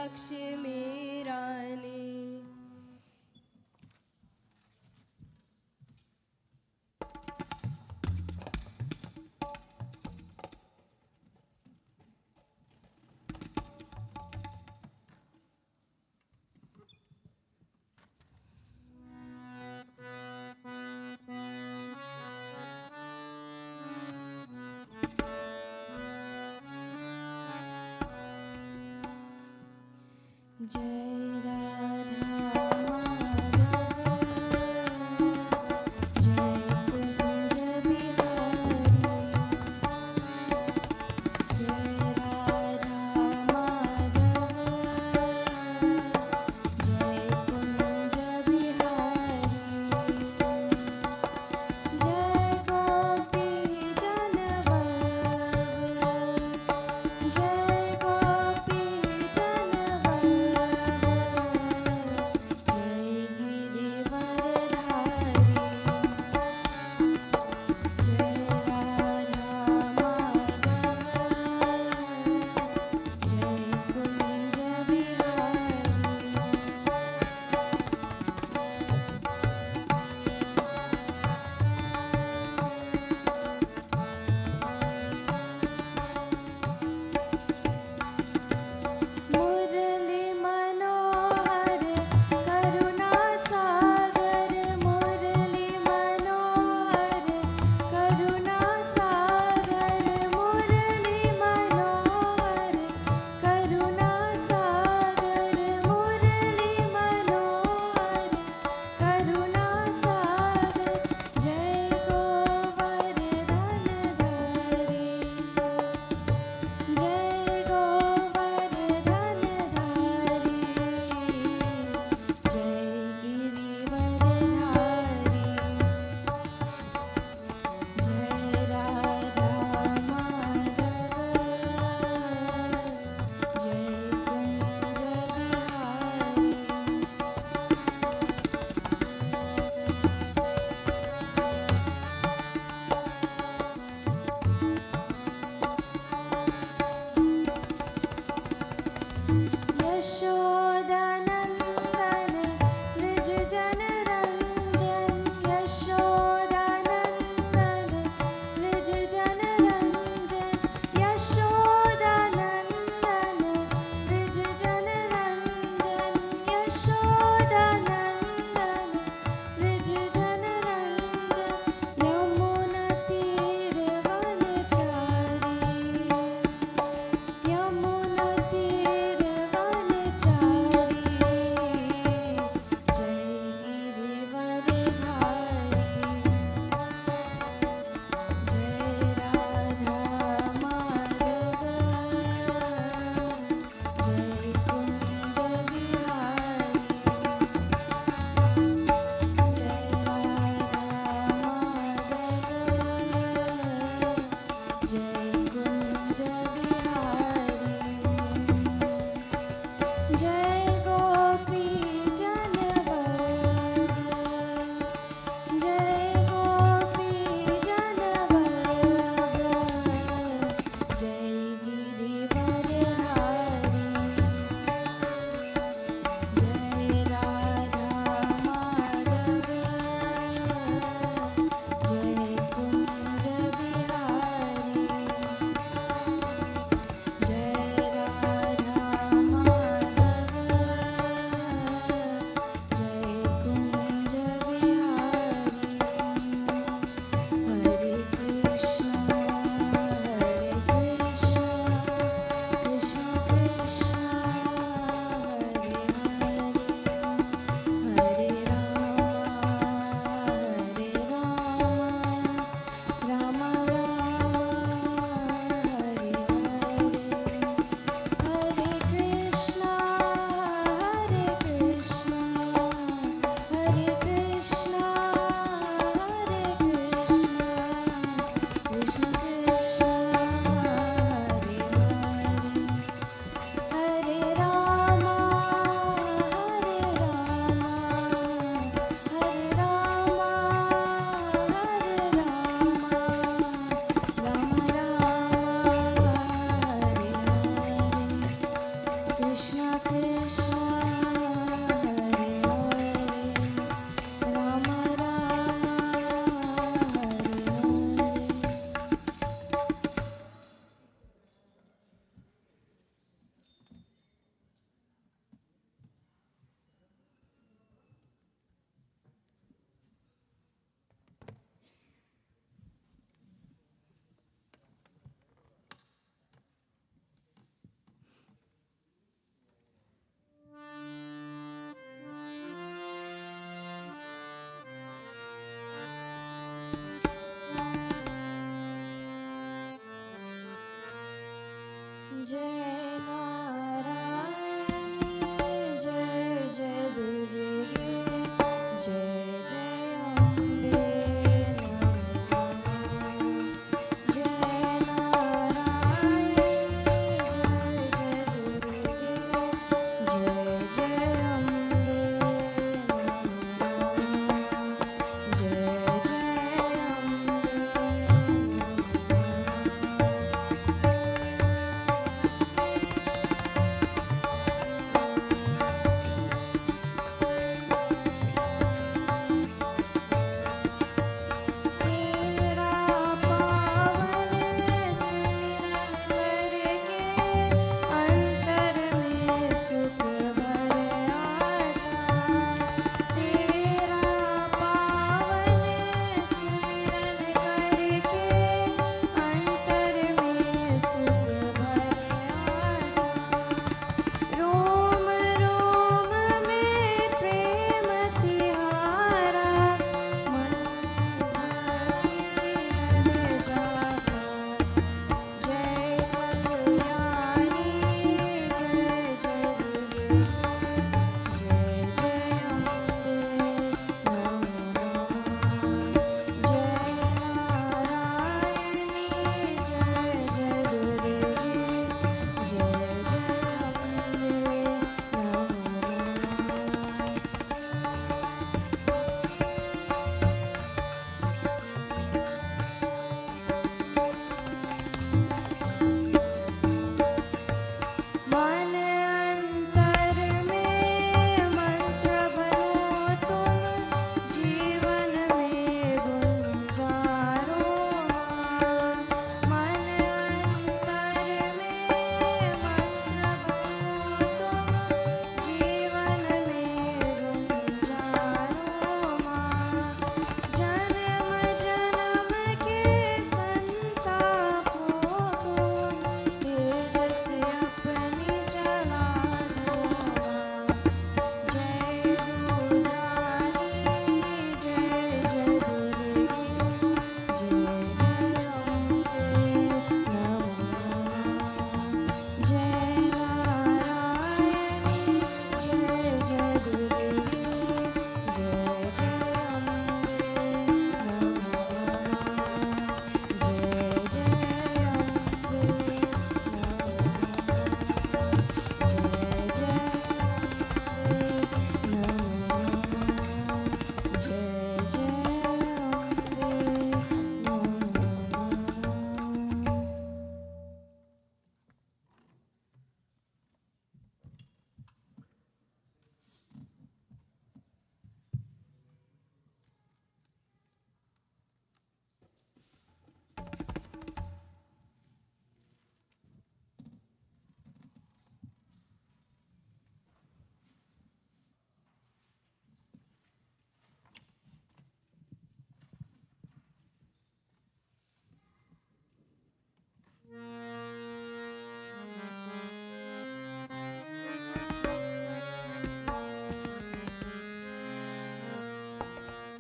S3: Lakshmi रानी। जय राधा माधव, जय कुंज बिहारी। जय राधा माधव, जय कुंज बिहारी। जय गोपी जन वल्लभ, जय गोपी जन वल्लभ, जय गिरिवरधारी। जय राधा माधव, जय कुंज बिहारी। मुरली मनोहर करुणा सागर, मुरली मनोहर करुणा सागर, मुरली मनोहर करुणा सागर, मुरली मनोहर करुणा सागर। जय गोवर्धन धारी, जय गोवर्धन धारी, जय गिरिवरधारी। जय राधा माधव, जय कुंज बिहारी। यशोदानंदन ब्रज जन रंजन, यशोदानंदन ब्रज जन रंजन, यशोदानंदन ब्रज जन रंजन, यशोदानंदन ब्रज जन रंजन। यमुना तीर वनचारी, यमुना तीर वनचारी,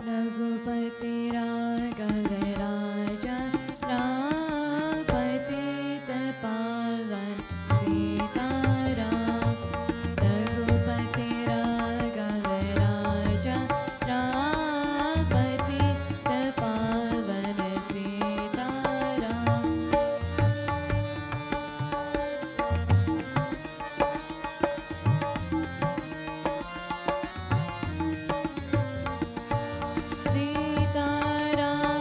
S2: रघुपति राघव राजा राम पतित पावन सीताराम। रघुपति राघव राजा राम पतित पावन सीताराम। सीताराम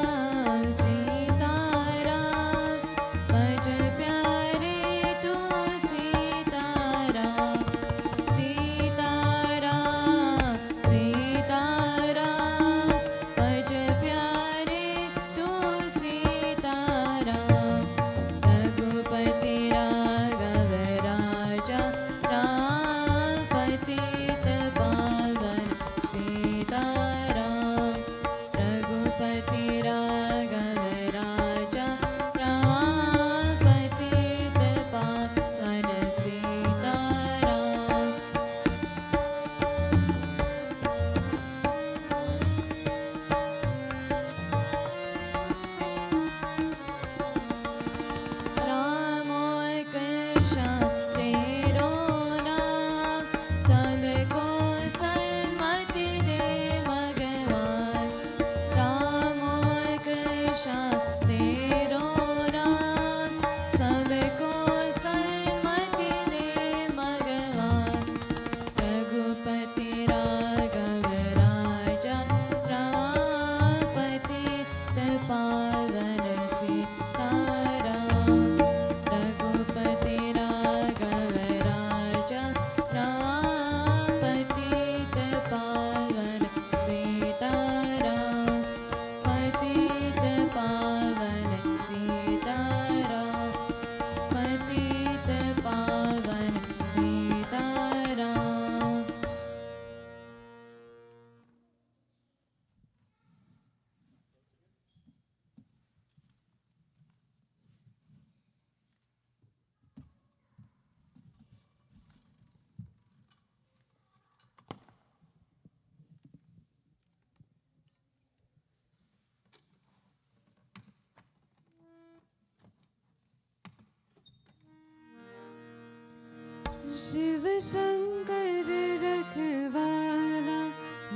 S3: शिव शंकर रखवाला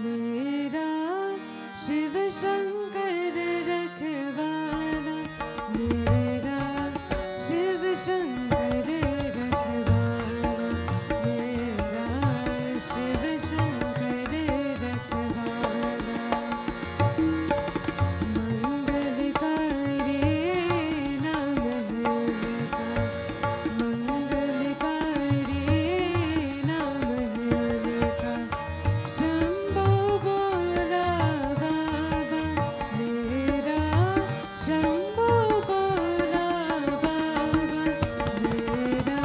S3: मेरा, शिव शंकर रखवाला मेरा, शिव शंकर रखवाला मेरा, शिव शंकर रखवाला। मंगलकारी नाम है उनका, मंगलकारी नाम है उनका। शंभो बोला बाबा मेरा, शंभो बोला बाबा मेरा,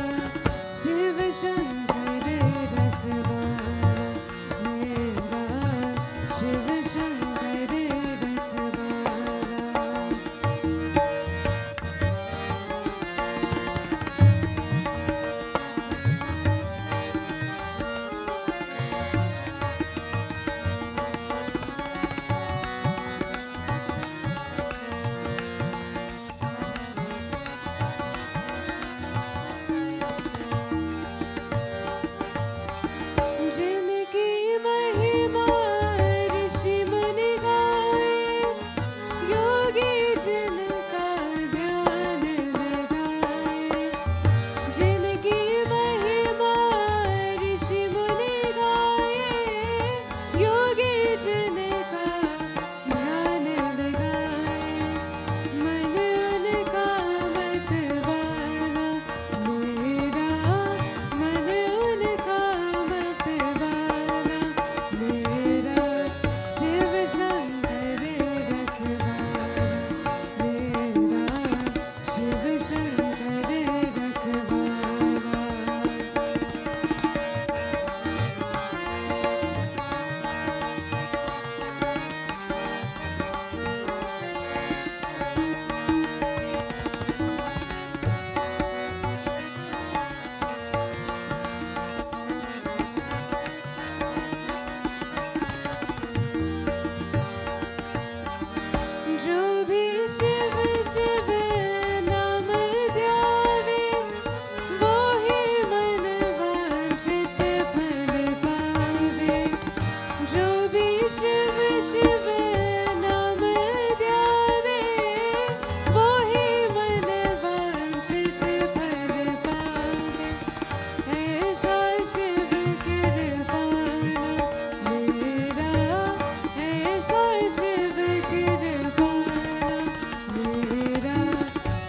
S3: शिव शंकर रखवाला मेरा, शिव शंकर रखवाला। जिनकी महिमा ऋषि मुनि गाए, योगी जिनका ध्यान लगाए। जिनकी महिमा ऋषि मुनि गाए, योगी जिनका ध्यान लगाए। मन उनका मतवाला मेरा, मन उनका मतवाला मेरा, शिव शंकर रखवाला मेरा, शिव शंकर रखवाला। जो भी शिव शिव नाम ध्यावे, वो ही मन वांछित फल पावे। जो भी शिव शिव नाम ध्यावे, वो ही मन वांछित फल पावे। ऐसा शिव कृपाला मेरा, ऐसा शिव कृपाला मेरा,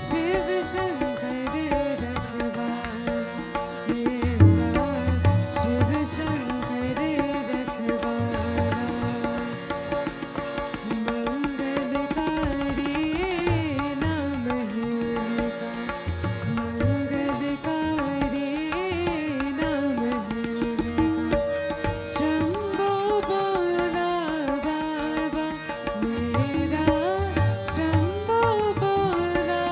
S3: शिव शंकर रखवाला मेरा, शिव शंकर रखवाला। मंगलकारी नाम है उनका, मंगलकारी नाम है उनका। शंभो बोला बाबा मेरा, शंभो बोला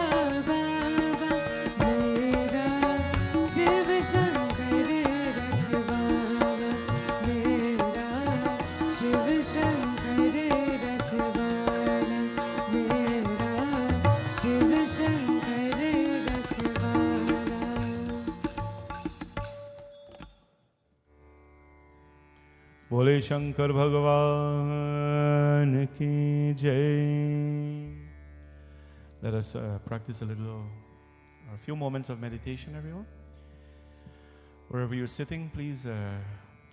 S3: बाबा मेरा, शिव शंकर रखवाला मेरा, शिव शंकर रखवाला मेरा, शिव शंकर रखवाला।
S1: बोले शंकर भगवान की जय. Let us practice a few moments of meditation, everyone. Wherever you're sitting, please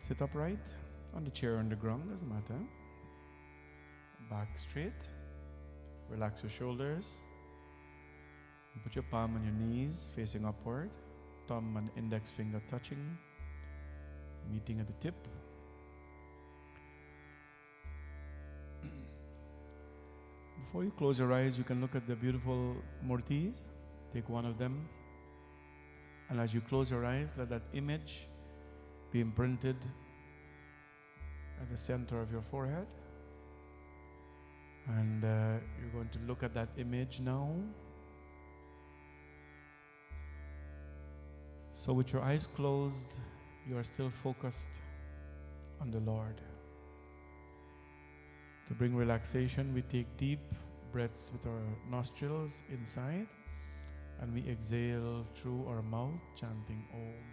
S1: sit upright on the chair or on the ground, doesn't matter. Back straight. Relax your shoulders. Put your palm on your knees, facing upward. Thumb and index finger touching, meeting at the tip. Before you close your eyes, you can look at the beautiful murtis. Take one of them. And as you close your eyes, let that image be imprinted at the center of your forehead. And you're going to look at that image now. So with your eyes closed, you are still focused on the Lord. To bring relaxation, we take deep breaths with our nostrils inside, and we exhale through our mouth, chanting Om.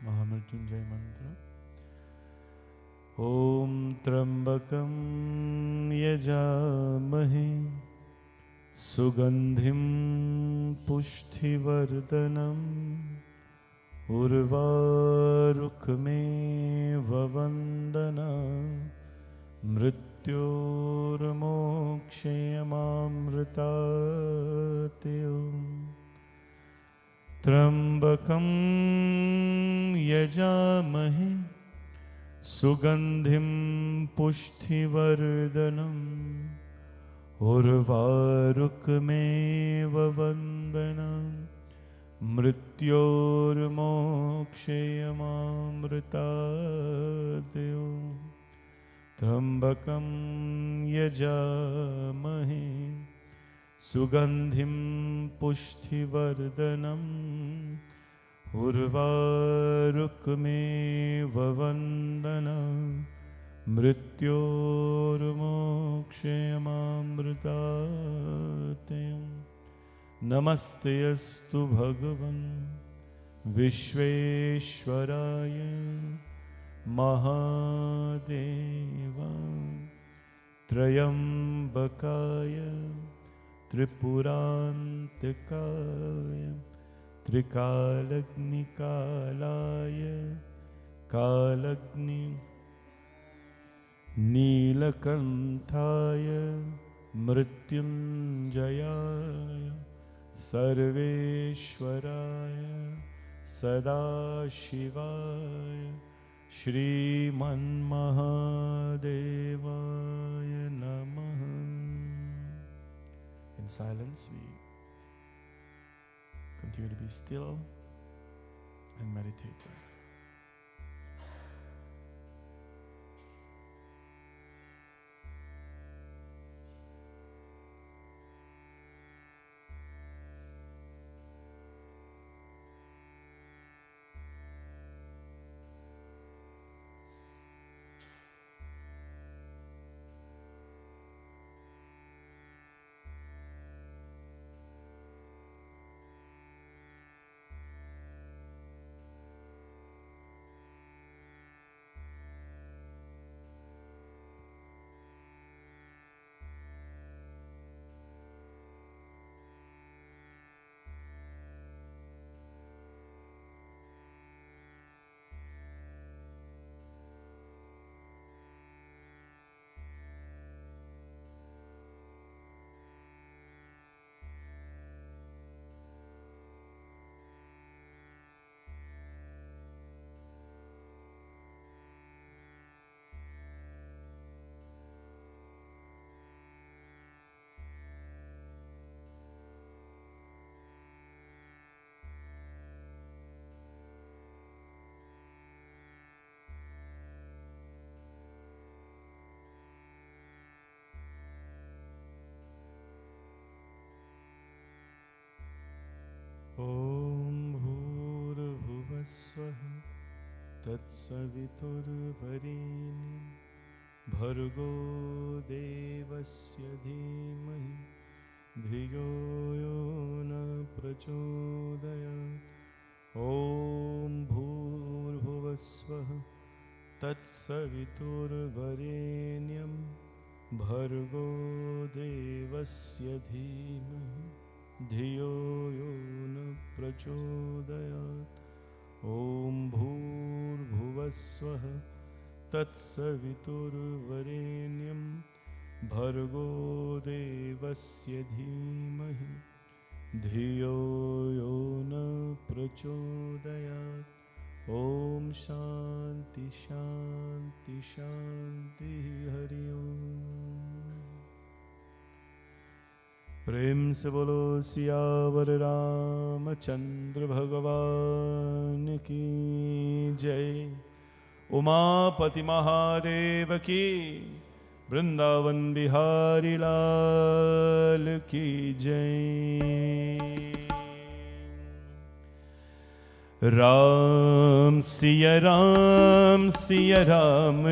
S1: महामृत्युंजय मंत्र। ओम त्र्यंबकं यजामहे सुगंधिं पुष्टिवर्धनम् उर्वारुकमेव वन्दना मृत्योर्मोक्षयमामृतात्। त्र्यंबकं यजामहे सुगंधिं पुष्टिवर्धनम् उर्वारुकमेव वन्दना मृत्योर्मोक्षयमामृतात्। त्र्यंबकं यजामहे सुगंधिं पुष्टिवर्धनम् उर्वारुकमेव वन्दना मृत्योर्मोक्षयमामृतात्। नमस्तेऽस्तु भगवन् विश्वेश्वराय महादेवाय त्र्यंबकाय त्रिपुरान्तकाय त्रिकालग्निकालाय कालग्नि नीलकंठाय मृत्युंजयाय सर्वेश्वराय सदाशिवाय श्रीमन्महादेवाय नमः। In silence we continue to be still and meditative. ॐ भूर्भुवस्वः तत्सवितुर्वरेण्यं भर्गो देवस्य धीमहि धियो यो न प्रचोदयात्। ॐ भूर्भुवस्वः तत्सवितुर्वरेण्यं भर्गो देवस्य धीमहि धियो यो न प्रचोदयात्। ॐ भूर्भुवस्वः तत्सवितुर्वरेण्यं भर्गो देवस्य धीमहि धियो यो न प्रचोदयात्। ॐ शान्ति शान्ति शान्ति हरि ओम्। प्रेम से बोलो सियावर रामचंद्र भगवान की जय। उमापति महादेव की, वृंदावन बिहारी लाल की जय। Ram Siya Ram,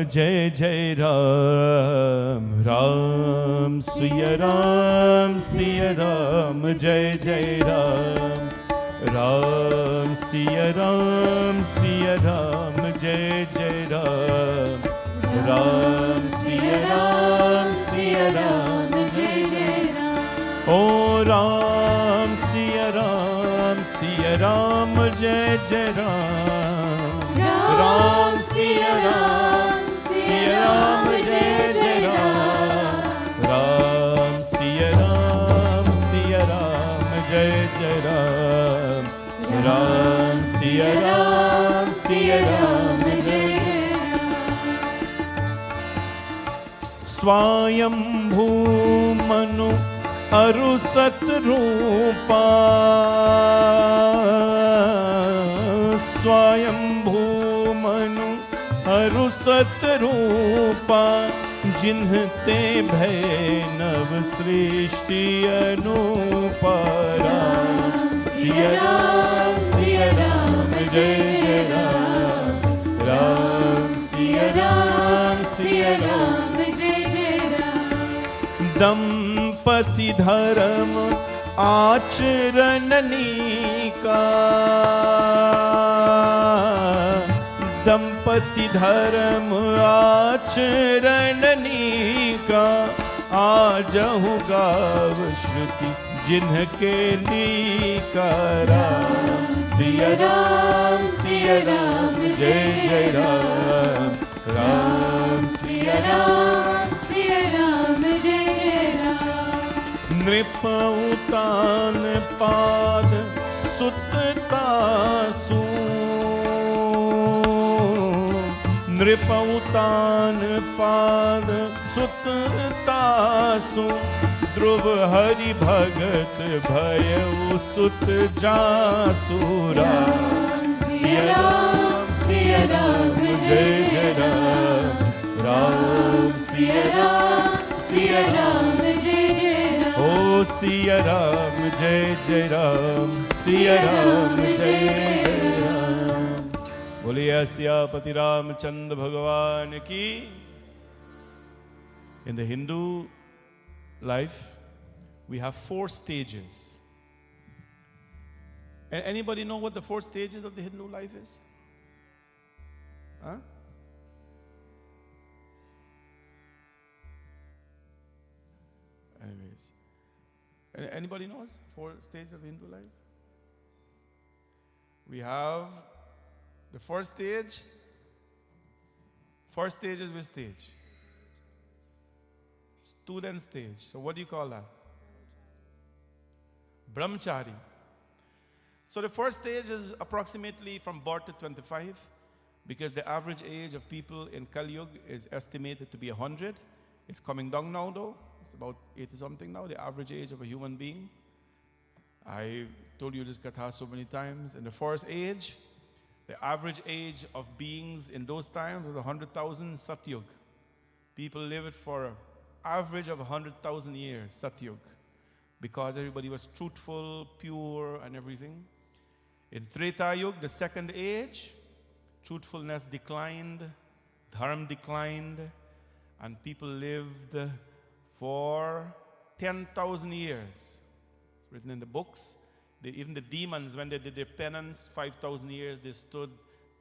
S1: Jai Jai Ram. Ram Siya Ram, Jai Jai Ram. Ram Siya Ram, Jai Jai Ram. Ram Siya Ram,
S2: Jai Jai Ram.
S1: Oh Ram Siya Ram, Jai Jai Ram. Ram Siya Ram, Jai Jai Ram. Ram Siya Ram, Jai Jai Ram. Ram Siya Ram, Jai Jai Ram. Swayambhu Manu Arusat Rupa. Swayambhu Manu Arusat Rupa. जिन्हते भय नव सृष्टि अनुपरा. सिया राम, जय जय राम. राम सिया राम,
S2: जय जय राम.
S1: दंपति धर्म आचरणनीका. दंपति धर्म आचरणनीका. आजहु गाव श्रुति जिनके लीकारा. सिया राम, जय जय राम. राम
S2: सिया राम, जय जय राम.
S1: नृपौतान पाद सुततासु. नृपौतान पाद सुततासु. ध्रुव हरि भगत भयउ सुत जासुरा.
S2: सिया राम,
S1: जय जय राम. राम
S2: सिया राम, जय जय राम.
S1: ओ सिया राम, जय जय राम. सिया राम, जय जय राम. बोलिए सियापति रामचंद्र भगवान की. In the Hindu life, we have 4 stages. Anybody know what the 4 stages of the Hindu life is? Huh? Anyways, anybody knows 4 stages of Hindu life? We have the first stage. First stage is which stage? Student stage. So what do you call that? Brahmachari. So the first stage is approximately from birth to 25, because the average age of people in Kali Yuga is estimated to be 100. It's coming down now though. It's about 80 something now, the average age of a human being. I told you this katha so many times. In the first age, the average age of beings in those times was 100,000 Satyug. People lived for an average of 100,000 years, Satyug, because everybody was truthful, pure, and everything. In Treta Yuga, the second age, truthfulness declined, dharma declined, and people lived for 10,000 years. It's written in the books. Even the demons, when they did their penance, 5,000 years, they stood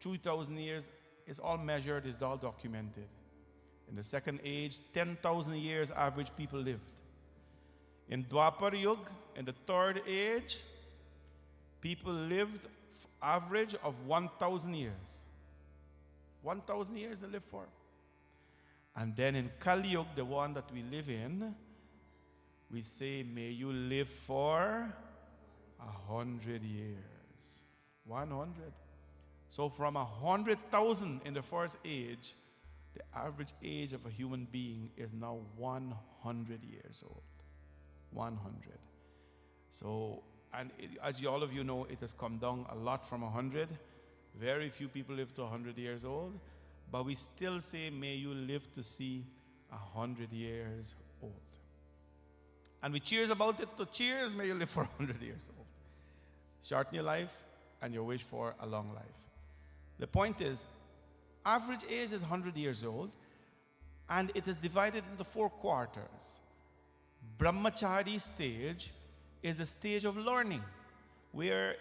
S1: 2,000 years. It's all measured, it's all documented. In the second age, 10,000 years average people lived. In Dwapar Yuga, in the third age, people lived average of 1,000 years. 1,000 years they lived for. And then in Kali Yuga, the one that we live in, we say, may you live for 100 years. 100. So from 100,000 in the first age, the average age of a human being is now 100 years old. 100. So, and as all of you know, it has come down a lot from 100. Very few people live to 100 years old. But we still say, may you live to see 100 years old. And we cheers about it. So cheers, may you live for 100 years old. Shorten your life. and you wish for a long life. The point is, average age is 100 years old, and it is divided into 4 quarters. Brahmachari stage is the stage of learning, where,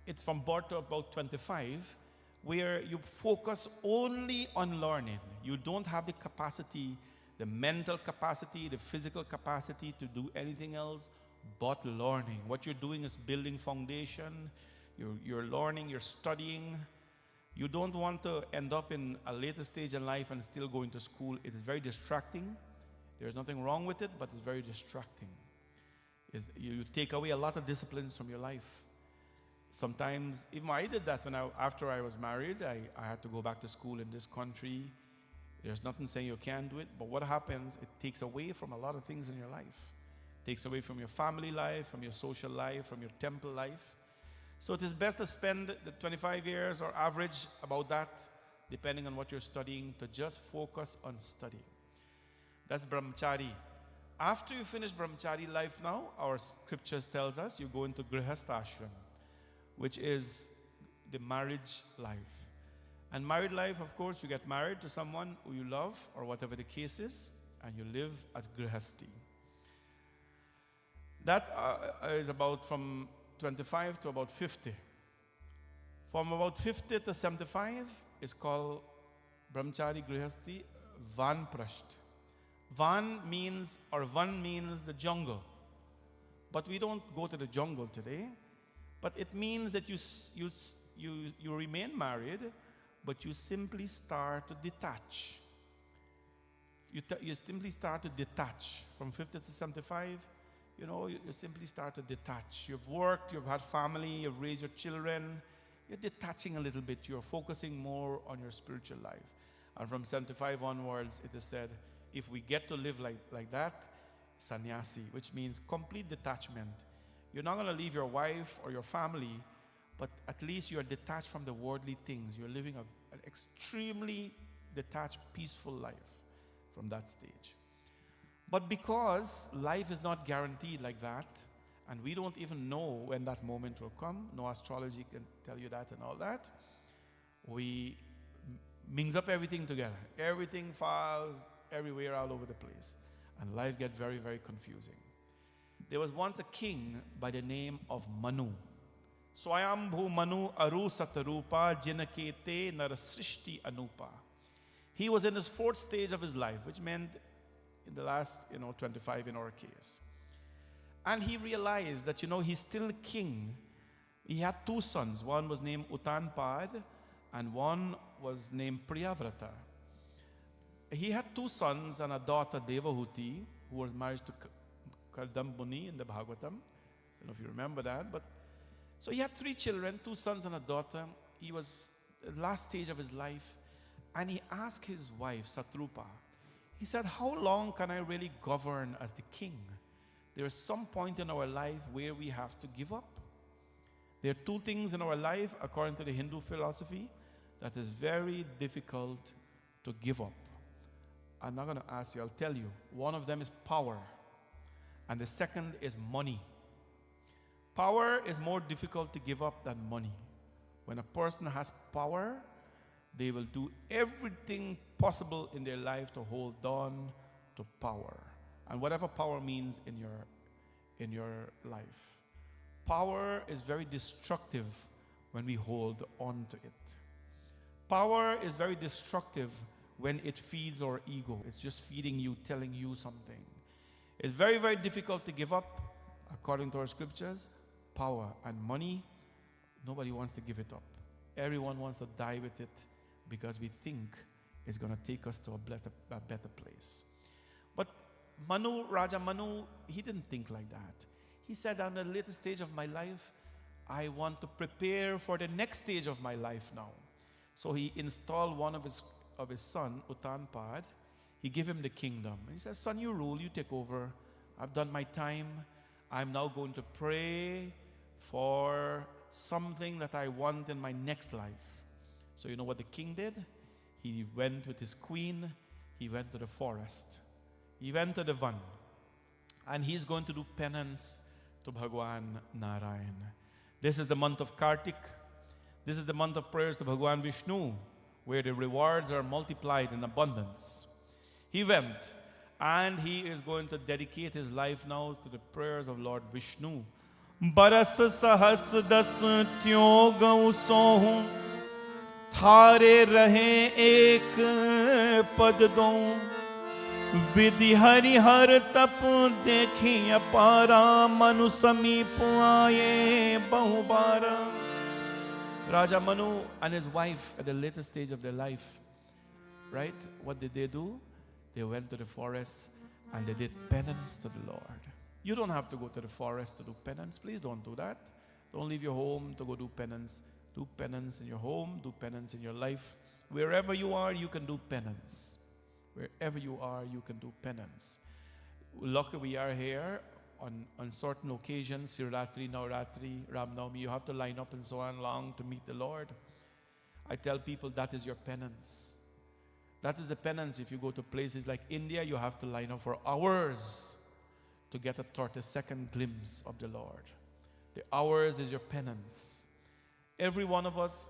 S1: it's from birth to about 25, where you focus only on learning. You don't have the capacity, the mental capacity, the physical capacity to do anything else but learning. What you're doing is building foundation. You're learning, you're studying. You don't want to end up in a later stage in life and still going to school. It is very distracting. There's nothing wrong with it, but it's very distracting. You take away a lot of disciplines from your life. Sometimes, even I did that after I was married. I had to go back to school in this country. There's nothing saying you can't do it, but what happens, it takes away from a lot of things in your life. It takes away from your family life, from your social life, from your temple life. So it is best to spend the 25 years or average about that, depending on what you're studying, to just focus on study. That's brahmachari. After you finish brahmachari life now, our scriptures tells us you go into grihastashram, which is the marriage life. And married life, of course, you get married to someone who you love, or whatever the case is, and you live as grihasti. That is about from 25 to about 50. From about 50 to 75 is called brahmachari grihasti vanprasht. Van means the jungle. But we don't go to the jungle today. But it means that you remain married, but you simply start to detach. You simply start to detach. From 50 to 75, you simply start to detach. You've worked, you've had family, you've raised your children. You're detaching a little bit. You're focusing more on your spiritual life. And from 75 onwards, it is said, if we get to live like that, sannyasi, which means complete detachment. You're not going to leave your wife or your family, but at least you're detached from the worldly things. You're living an extremely detached, peaceful life from that stage. But because life is not guaranteed like that, and we don't even know when that moment will come, no astrology can tell you that and all that, we mix up everything together. Everything falls everywhere all over the place. And life gets very, very confusing. There was once a king by the name of Manu. Swayambhu Manu Aru Satarupa Jinakete Narasrishti Anupa. He was in his 4th stage of his life, which meant in the last, 25 in our case. And he realized that, he's still king. He had 2 sons. One was named Utanpad and one was named Priyavrata. He had 2 sons and a daughter, Devahuti, who was married to Kardambuni in the Bhagavatam. I don't know if you remember that. But so he had 3 children, 2 sons and a daughter. He was at the last stage of his life. And he asked his wife, Satrupa, he said, how long can I really govern as the king? There is some point in our life where we have to give up. There are 2 things in our life, according to the Hindu philosophy, that is very difficult to give up. I'm not going to ask you, I'll tell you. One of them is power, and the second is money. Power is more difficult to give up than money. When a person has power, they will do everything possible in their life to hold on to power. And whatever power means in your life. Power is very destructive when we hold on to it. Power is very destructive when it feeds our ego. It's just feeding you, telling you something. It's very, very difficult to give up, according to our scriptures. Power and money, nobody wants to give it up. Everyone wants to die with it because we think it's going to take us to a better place. But Raja Manu, he didn't think like that. He said, on the later stage of my life, I want to prepare for the next stage of my life now. So he installed one of his son, Utanpad. He gave him the kingdom. He said, son, you rule, you take over. I've done my time. I'm now going to pray for something that I want in my next life. So you know what the king did? He went with his queen. He went to the forest. He went to the Van. And he's going to do penance to Bhagwan Narayan. This is the month of Kartik. This is the month of prayers to Bhagwan Vishnu, where the rewards are multiplied in abundance. He went, and he is going to dedicate his life now to the prayers of Lord Vishnu. Baras sahas das tyon gau sohun, thare rahe ek pad dou, vidhi hari har tap dekhi apara, manu samip aaye bahubara. Raja Manu and his wife at the later stage of their life, right? What did they do? They went to the forest and they did penance to the Lord. You don't have to go to the forest to do penance. Please don't do that. Don't leave your home to go do penance. Do penance in your home. Do penance in your life. Wherever you are, you can do penance. Wherever you are, you can do penance. Lucky we are here on certain occasions, Siratri, Navratri, Ram Navami, you have to line up and so on long to meet the Lord. I tell people that is your penance. That is the penance. If you go to places like India, you have to line up for hours to get a 30-second glimpse of the Lord. The hours is your penance. Every one of us,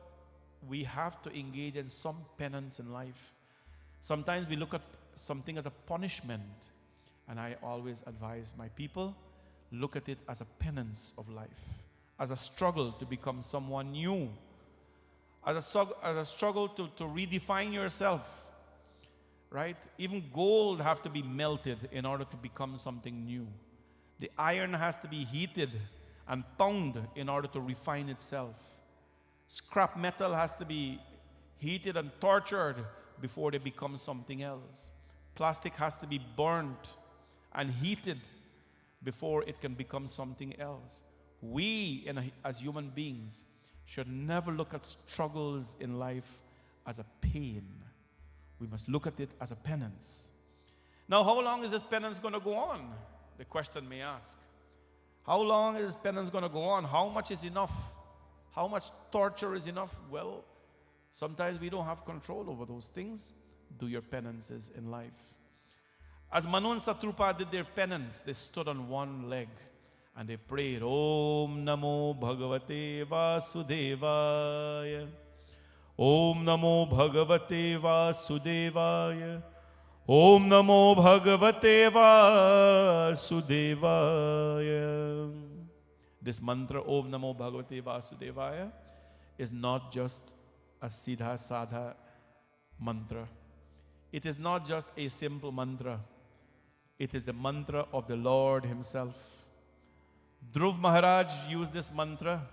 S1: we have to engage in some penance in life. Sometimes we look at something as a punishment, and I always advise my people, look at it as a penance of life, as a struggle to become someone new, as a struggle to redefine yourself. Right? Even gold have to be melted in order to become something new. The iron has to be heated and pounded in order to refine itself. Scrap metal has to be heated and tortured before they become something else. Plastic has to be burnt and heated before it can become something else. We, as human beings, should never look at struggles in life as a pain. We must look at it as a penance. Now, how long is this penance going to go on? The question may ask. How long is this penance going to go on? How much is enough? How much torture is enough? Well, sometimes we don't have control over those things. Do your penances in life. As Manu and Satrupa did their penance, they stood on one leg and they prayed, Om Namo Bhagavate Vasudevaya. Om Namo Bhagavate Vasudevaya. Om Namo Bhagavate Vasudevaya. This mantra, Om Namo Bhagavate Vasudevaya, is not just a Siddha Sadha mantra. It is not just a simple mantra. It is the mantra of the Lord Himself. Dhruv Maharaj used this mantra.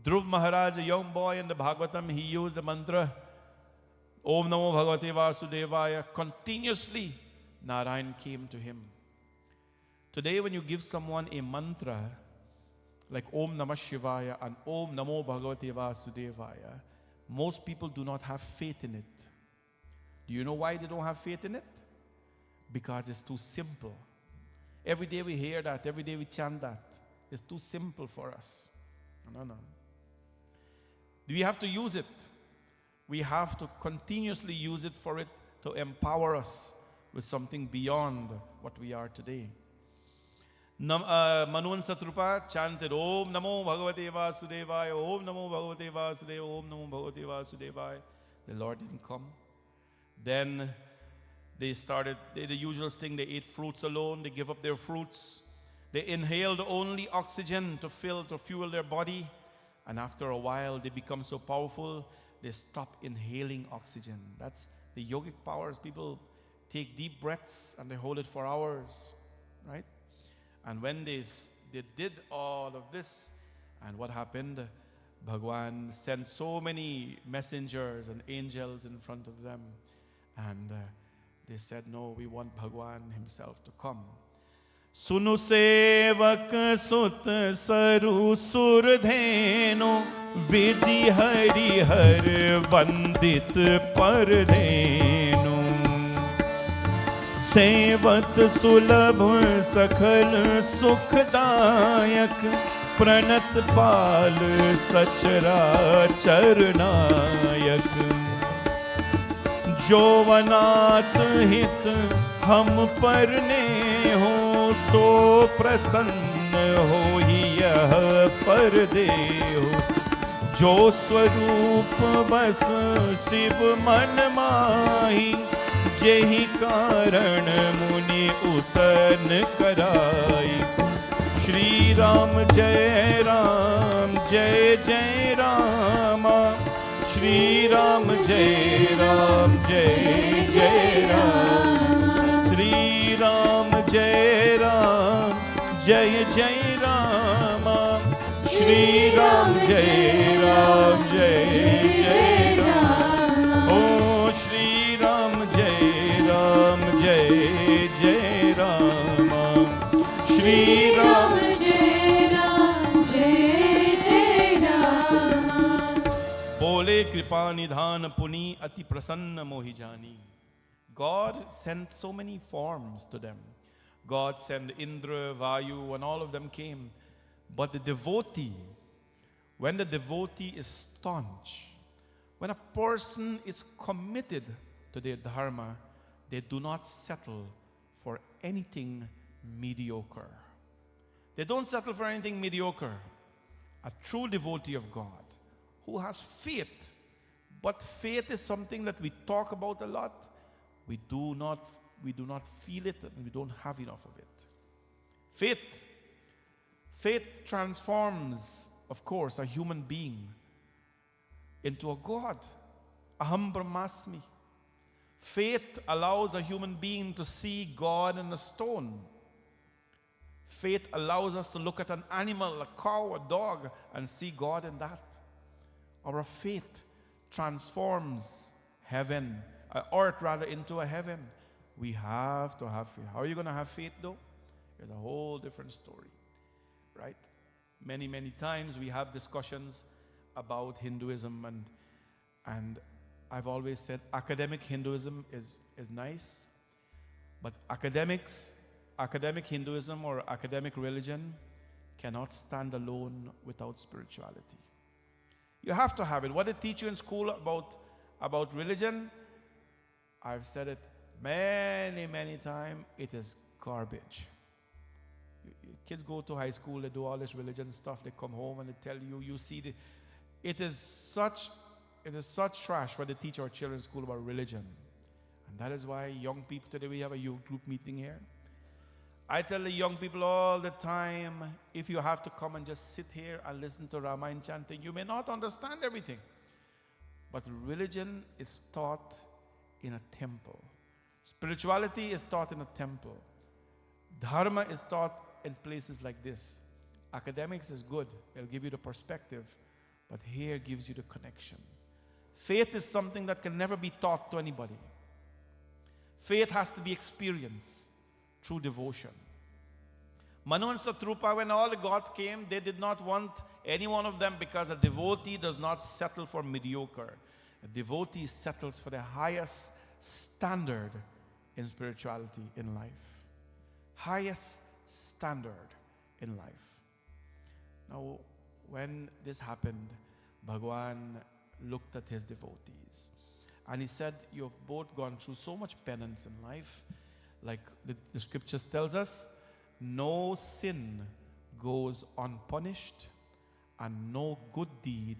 S1: Dhruv Maharaj, a young boy in the Bhagavatam, he used the mantra Om Namo Bhagavate Vasudevaya. Continuously, Narayan came to him. Today, when you give someone a mantra like Om Namah Shivaya and Om Namo Bhagavate Vasudevaya, most people do not have faith in it. Do you know why they don't have faith in it? Because it's too simple. Every day we hear that, every day we chant that. It's too simple for us. No. We have to use it. We have to continuously use it for it to empower us with something beyond what we are today. Manu and Satrupa chanted Om Namo Bhagavate Vasudevaya, Om Namo Bhagavate Vasudevaya, Om Namo Bhagavate Vasudevaya. The Lord didn't come. Then they started the usual thing. They ate fruits alone. They gave up their fruits. They inhaled only oxygen to fuel their body. And after a while, they become so powerful, they stop inhaling oxygen. That's the yogic powers. People take deep breaths and they hold it for hours, right? And when they did all of this, and what happened? Bhagwan sent so many messengers and angels in front of them. And they said, no, we want Bhagwan himself to come. Sunu sevak sut saru surdhenu vidhi hari har bandit pardhenu sevat sulabh sakhal sukhdayak pranat pal sachra charnayak jovanat hit हम परने हो तो प्रसन्न हो ही यह पर देहो, जो स्वरूप बस शिव मन माही, जेहि कारण मुनि उतन कराई। श्री राम जय जय राम, श्री राम जय जय राम, श्री राम जय जय राम, श्री राम जय जय राम, ओ श्री राम जय जय राम, श्री राम बोले कृपा निधान पुनि अति प्रसन्न मोहि जानी. God sent so many forms to them. God sent Indra, Vayu, and all of them came. But the devotee, when the devotee is staunch, when a person is committed to their dharma, they do not settle for anything mediocre. They don't settle for anything mediocre. A true devotee of God who has faith, but faith is something that we talk about a lot. We do not feel it, and we don't have enough of it. Faith transforms, of course, a human being into a God. Aham Brahmasmi. Faith allows a human being to see God in a stone. Faith allows us to look at an animal, a cow, a dog, and see God in that. Our faith transforms heaven, earth rather, into a heaven. We have to have faith. How are you going to have faith though? It's a whole different story, right? Many, many times we have discussions about Hinduism, and I've always said academic Hinduism is nice, but academic Hinduism or academic religion cannot stand alone without spirituality. You have to have it. What they teach you in school about religion, I've said it many, many times, it is garbage. Kids go to high school, they do all this religion stuff, they come home and they tell you, it is such trash what they teach our children in school about religion. And that is why young people, today we have a youth group meeting here. I tell the young people all the time, if you have to come and just sit here and listen to Ramayana chanting, you may not understand everything. But religion is taught in a temple. Spirituality is taught in a temple. Dharma is taught in places like this. Academics is good. It'll give you the perspective. But here gives you the connection. Faith is something that can never be taught to anybody. Faith has to be experienced through devotion. Manu and Satrupa, when all the gods came, they did not want any one of them, because a devotee does not settle for mediocre. A devotee settles for the highest standard in spirituality, in life. Highest standard in life. Now, when this happened, Bhagwan looked at his devotees and he said, you have both gone through so much penance in life. Like the scriptures tells us, no sin goes unpunished and no good deed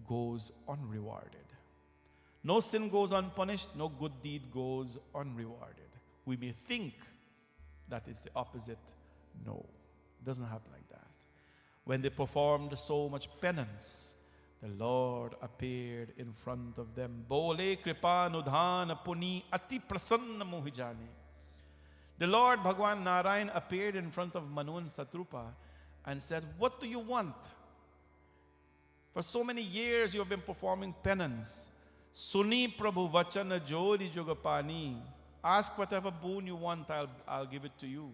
S1: goes unrewarded. No sin goes unpunished, no good deed goes unrewarded. We may think that it's the opposite. No, it doesn't happen like that. When they performed so much penance, the Lord appeared in front of them. Bole kripa nudhana puni ati prasanna mohijani. The Lord Bhagwan Narayan appeared in front of Manu and Satrupa and said, what do you want? For so many years you have been performing penance. Suni Prabhu Vachana Jodi Jogapani. Ask whatever boon you want, I'll give it to you.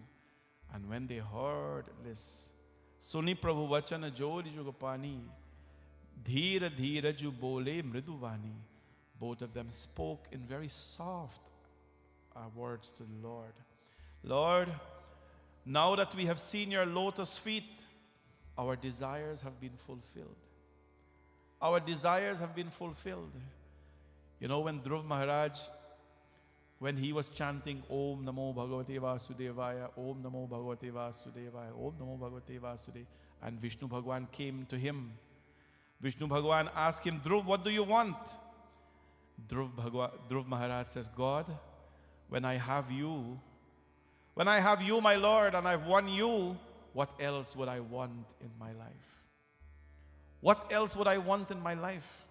S1: And when they heard this, Suni Prabhu Vachana Jodi Jogapani, Dhira Dhira Ju Bole Mriduvani. Both of them spoke in very soft words to the Lord. Lord, now that we have seen your lotus feet, our desires have been fulfilled. Our desires have been fulfilled. You know, when Dhruv Maharaj when he was chanting Om Namo Bhagavate Vasudevaya, Om Namo Bhagavate Vasudevaya, Om Namo Bhagavate Vasudevaya, and Vishnu Bhagwan came to him. Vishnu Bhagwan asked him, Dhruv, what do you want? Dhruv Maharaj says, God, when I have you, my Lord, and I've won you, what else would I want in my life? What else would I want in my life?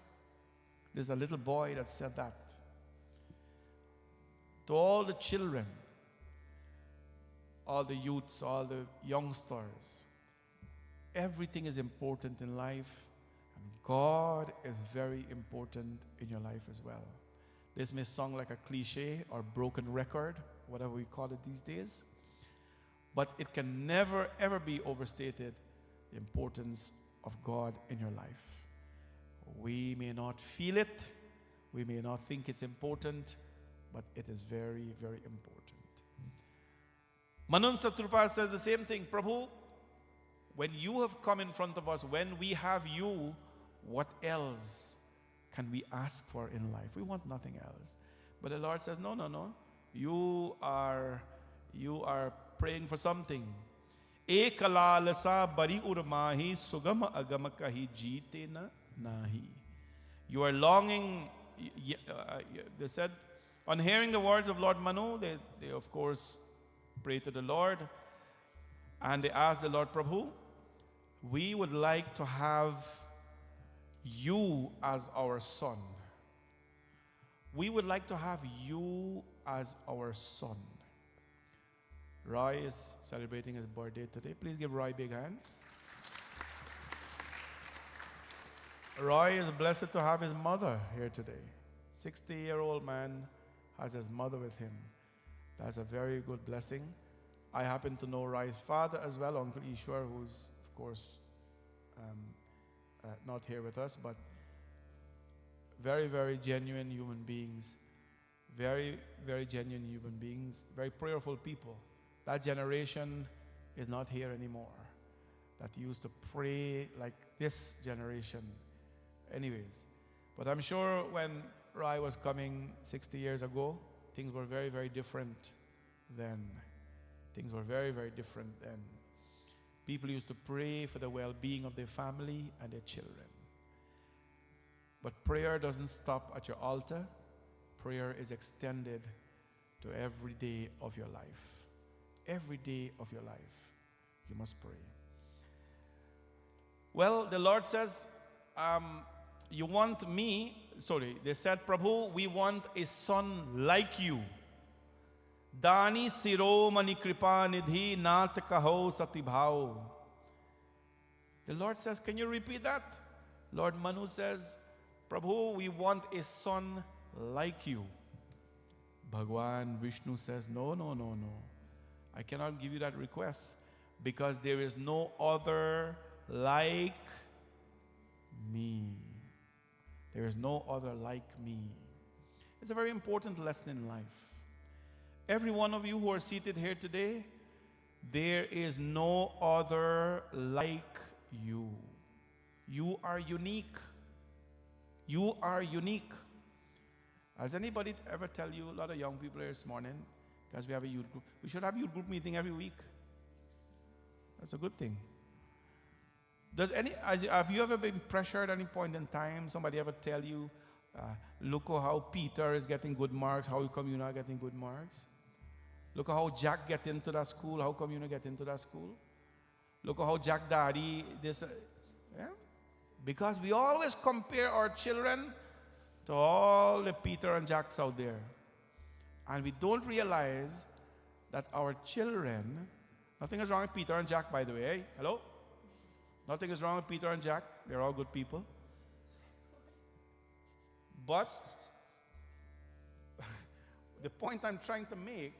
S1: There's a little boy that said that. To all the children, all the youths, all the youngsters, everything is important in life, and God is very important in your life as well. This may sound like a cliche or broken record, whatever we call it these days, but it can never ever be overstated, the importance of God in your life. We may not feel it, we may not think it's important, but it is very, very important. Manan Saturpa says the same thing. Prabhu, when you have come in front of us, when we have you, what else can we ask for in life? We want nothing else. But the Lord says, no. You are praying for something. Ekala lasa bari urmahi sugama agama kahi jeete na nahi. You are longing, they said, on hearing the words of Lord Manu, they of course pray to the Lord, and they ask the Lord, Prabhu, we would like to have you as our son. We would like to have you as our son. Roy is celebrating his birthday today. Please give Roy a big hand. Roy is blessed to have his mother here today. 60-year-old man has his mother with him. That's a very good blessing. I happen to know Roy's father as well, Uncle Ishwar, who's, of course, not here with us, but very, very genuine human beings. Very, very genuine human beings. Very prayerful people. That generation is not here anymore. That used to pray like this generation. Anyways, but I'm sure when Roy was coming 60 years ago, things were very, very different then. Things were very, very different then. People used to pray for the well-being of their family and their children. But prayer doesn't stop at your altar. Prayer is extended to every day of your life. Every day of your life, you must pray. Well, the Lord says, you want me, they said, Prabhu, we want a son like you. Dani siro mani kripa nidhi nat kaho sati bhao. The Lord says, can you repeat that? Lord Manu says, Prabhu, we want a son like you. Bhagwan Vishnu says, no. I cannot give you that request because there is no other like me. There is no other like me. It's a very important lesson in life. Every one of you who are seated here today, there is no other like you. You are unique. You are unique. Has anybody ever tell you, a lot of young people here this morning, because we have a youth group, we should have a youth group meeting every week. That's a good thing. Have you ever been pressured at any point in time? Somebody ever tell you, look how Peter is getting good marks, how come you're not getting good marks? Look how Jack get into that school, how come you not get into that school? Look how Jack daddy, this, yeah? Because we always compare our children to all the Peter and Jacks out there. And we don't realize that our children, nothing is wrong with Peter and Jack, by the way. Hey, hello? Nothing is wrong with Peter and Jack. They're all good people. But the point I'm trying to make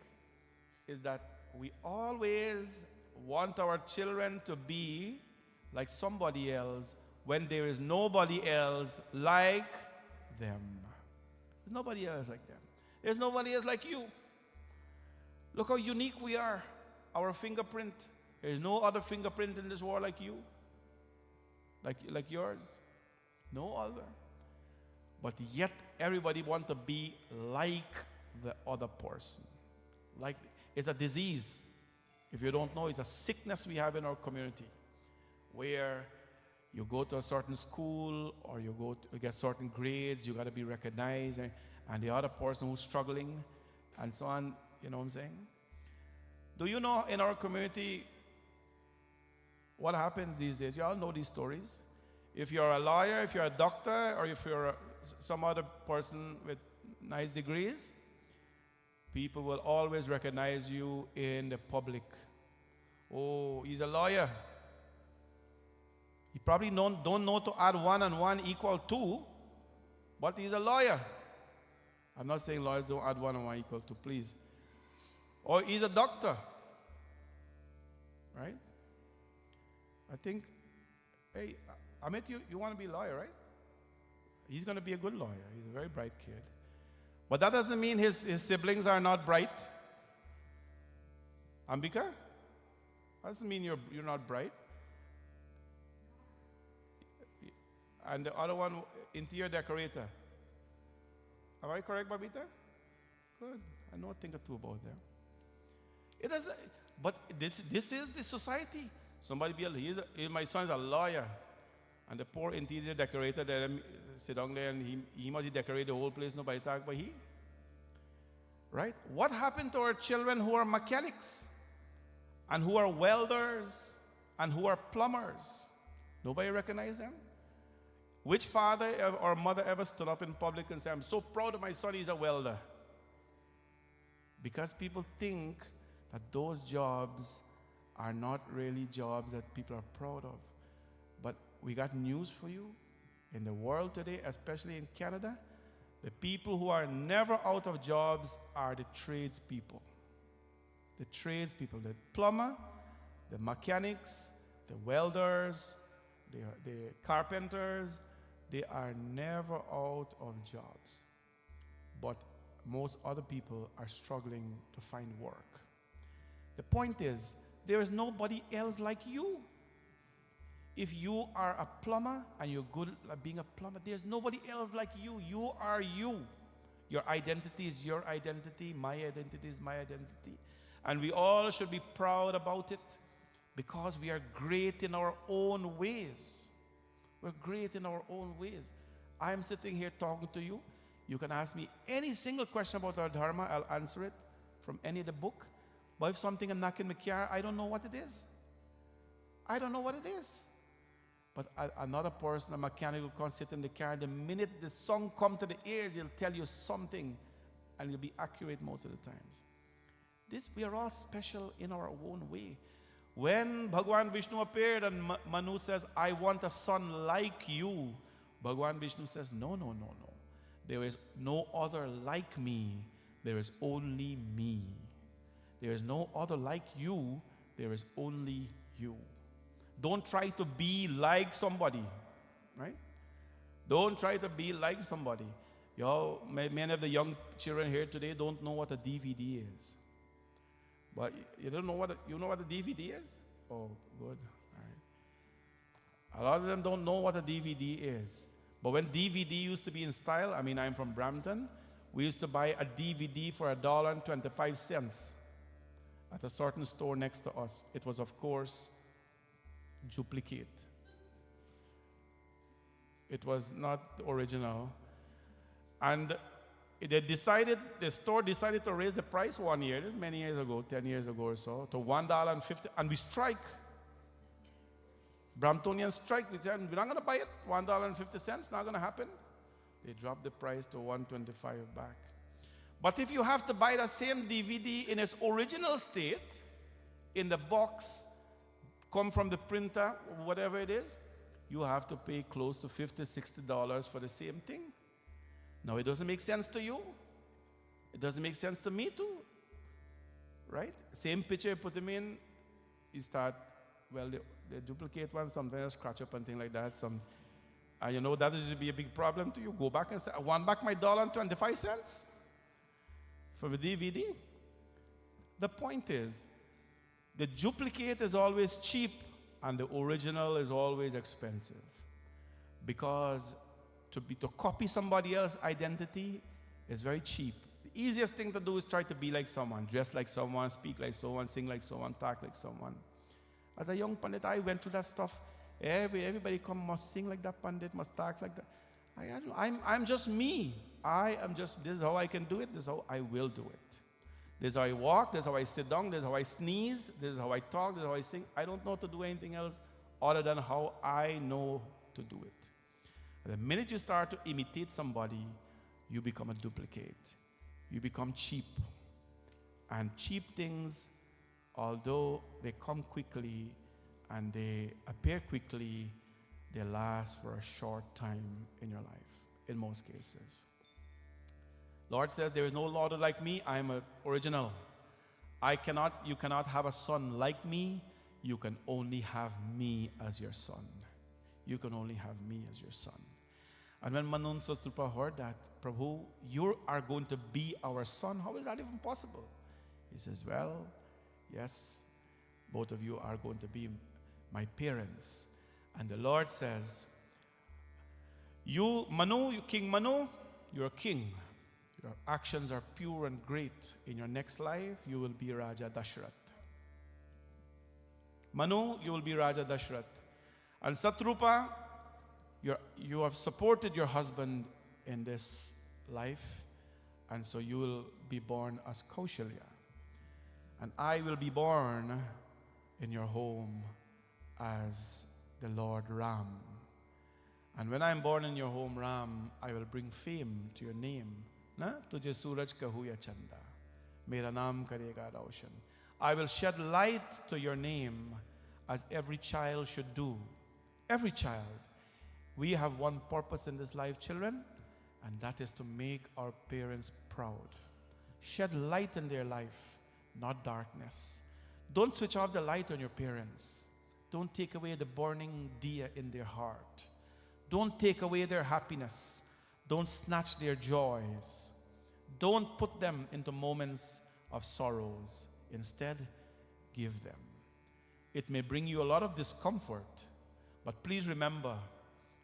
S1: is that we always want our children to be like somebody else when there is nobody else like them. There's nobody else like them. There's nobody else like you. Look how unique we are. Our fingerprint. There is no other fingerprint in this world like you. Like yours. No other. But yet everybody wants to be like the other person. Like it's a disease. If you don't know, it's a sickness we have in our community where you go to a certain school or you get certain grades, you got to be recognized, and the other person who's struggling and so on, you know what I'm saying? Do you know in our community what happens these days? You all know these stories. If you're a lawyer, if you're a doctor, or if you're some other person with nice degrees, people will always recognize you in the public. Oh, he's a lawyer. He probably don't know to add 1 and 1 equal 2, but he's a lawyer. I'm not saying lawyers don't add 1 and 1 equal 2, please. Or he's a doctor, right? I think, hey, Amit, you want to be a lawyer, right? He's going to be a good lawyer. He's a very bright kid. But that doesn't mean his siblings are not bright. Ambika? That doesn't mean you're not bright. And the other one, interior decorator. Am I correct, Babita? Good. I know a thing or two about them. It doesn't, but this is the society. Somebody my son's a lawyer. And the poor interior decorator that sit down there and he must decorate the whole place, nobody talk about he. Right? What happened to our children who are mechanics and who are welders and who are plumbers? Nobody recognize them? Which father or mother ever stood up in public and said, I'm so proud of my son, he's a welder? Because people think that those jobs are not really jobs that people are proud of. But we got news for you. In the world today, especially in Canada, the people who are never out of jobs are the tradespeople. The tradespeople, the plumber, the mechanics, the welders, the carpenters, they are never out of jobs. But most other people are struggling to find work. The point is, there is nobody else like you. If you are a plumber and you're good at being a plumber, there's nobody else like you. You are you. Your identity is your identity. My identity is my identity. And we all should be proud about it because we are great in our own ways. We're great in our own ways. I'm sitting here talking to you. You can ask me any single question about our dharma. I'll answer it from any of the book. But if something is knocking my car, I don't know what it is. I don't know what it is. But another person, a mechanic, will come sit in the car. The minute the song comes to the ears, he'll tell you something, and you'll be accurate most of the times. We are all special in our own way. When Bhagwan Vishnu appeared and Manu says, I want a son like you, Bhagwan Vishnu says, no. There is no other like me. There is only me. There is no other like you. There is only you. Don't try to be like somebody, right? Don't try to be like somebody. Y'all, many of the young children here today don't know what a DVD is. But you don't know you know what a DVD is? Oh, good. All right. A lot of them don't know what a DVD is. But when DVD used to be in style, I'm from Brampton, we used to buy a DVD for $1.25 at a certain store next to us. It was, of course, duplicate. It was not the original. And the store decided to raise the price one year, this is many years ago, 10 years ago or so, to $1.50, and we strike. Bramptonians strike. We said, we're not going to buy it, $1.50, not going to happen. They dropped the price to $1.25 back. But if you have to buy the same DVD in its original state, in the box, come from the printer, whatever it is, you have to pay close to $50, $60 for the same thing. Now, it doesn't make sense to you. It doesn't make sense to me too. Right? Same picture, you put them in, you start, they duplicate one, sometimes scratch up and things like that. And you know that is to be a big problem to you. Go back and say, I want back my $1.25 for the DVD. The point is, the duplicate is always cheap and the original is always expensive. Because to copy somebody else's identity is very cheap. The easiest thing to do is try to be like someone, dress like someone, speak like someone, sing like someone, talk like someone. As a young pandit, I went through that stuff. Everybody come, must sing like that pandit, must talk like that. I'm just me. This is how I can do it, this is how I will do it. This is how I walk, this is how I sit down, this is how I sneeze, this is how I talk, this is how I sing. I don't know how to do anything else other than how I know to do it. And the minute you start to imitate somebody, you become a duplicate. You become cheap. And cheap things, although they come quickly and they appear quickly, they last for a short time in your life, in most cases. Lord says, there is no Lord like me. I am an original. You cannot have a son like me. You can only have me as your son. You can only have me as your son. And when Manun Satrupa heard that, Prabhu, you are going to be our son. How is that even possible? He says, well, yes, both of you are going to be my parents. And the Lord says, you, Manu, King Manu, you're a king. Your actions are pure and great. In your next life, you will be Raja Dashrath. Manu, you will be Raja Dashrath. And Satrupa, you have supported your husband in this life, and so you will be born as Kaushalya. And I will be born in your home as the Lord Ram. And when I am born in your home, Ram, I will bring fame to your name. Na? Tujhe suraj kahuya chanda. Mera naam karega roshan. I will shed light to your name as every child should do. Every child. We have one purpose in this life, children, and that is to make our parents proud. Shed light in their life, not darkness. Don't switch off the light on your parents. Don't take away the burning diya in their heart. Don't take away their happiness. Don't snatch their joys. Don't put them into moments of sorrows. Instead, give them. It may bring you a lot of discomfort, but please remember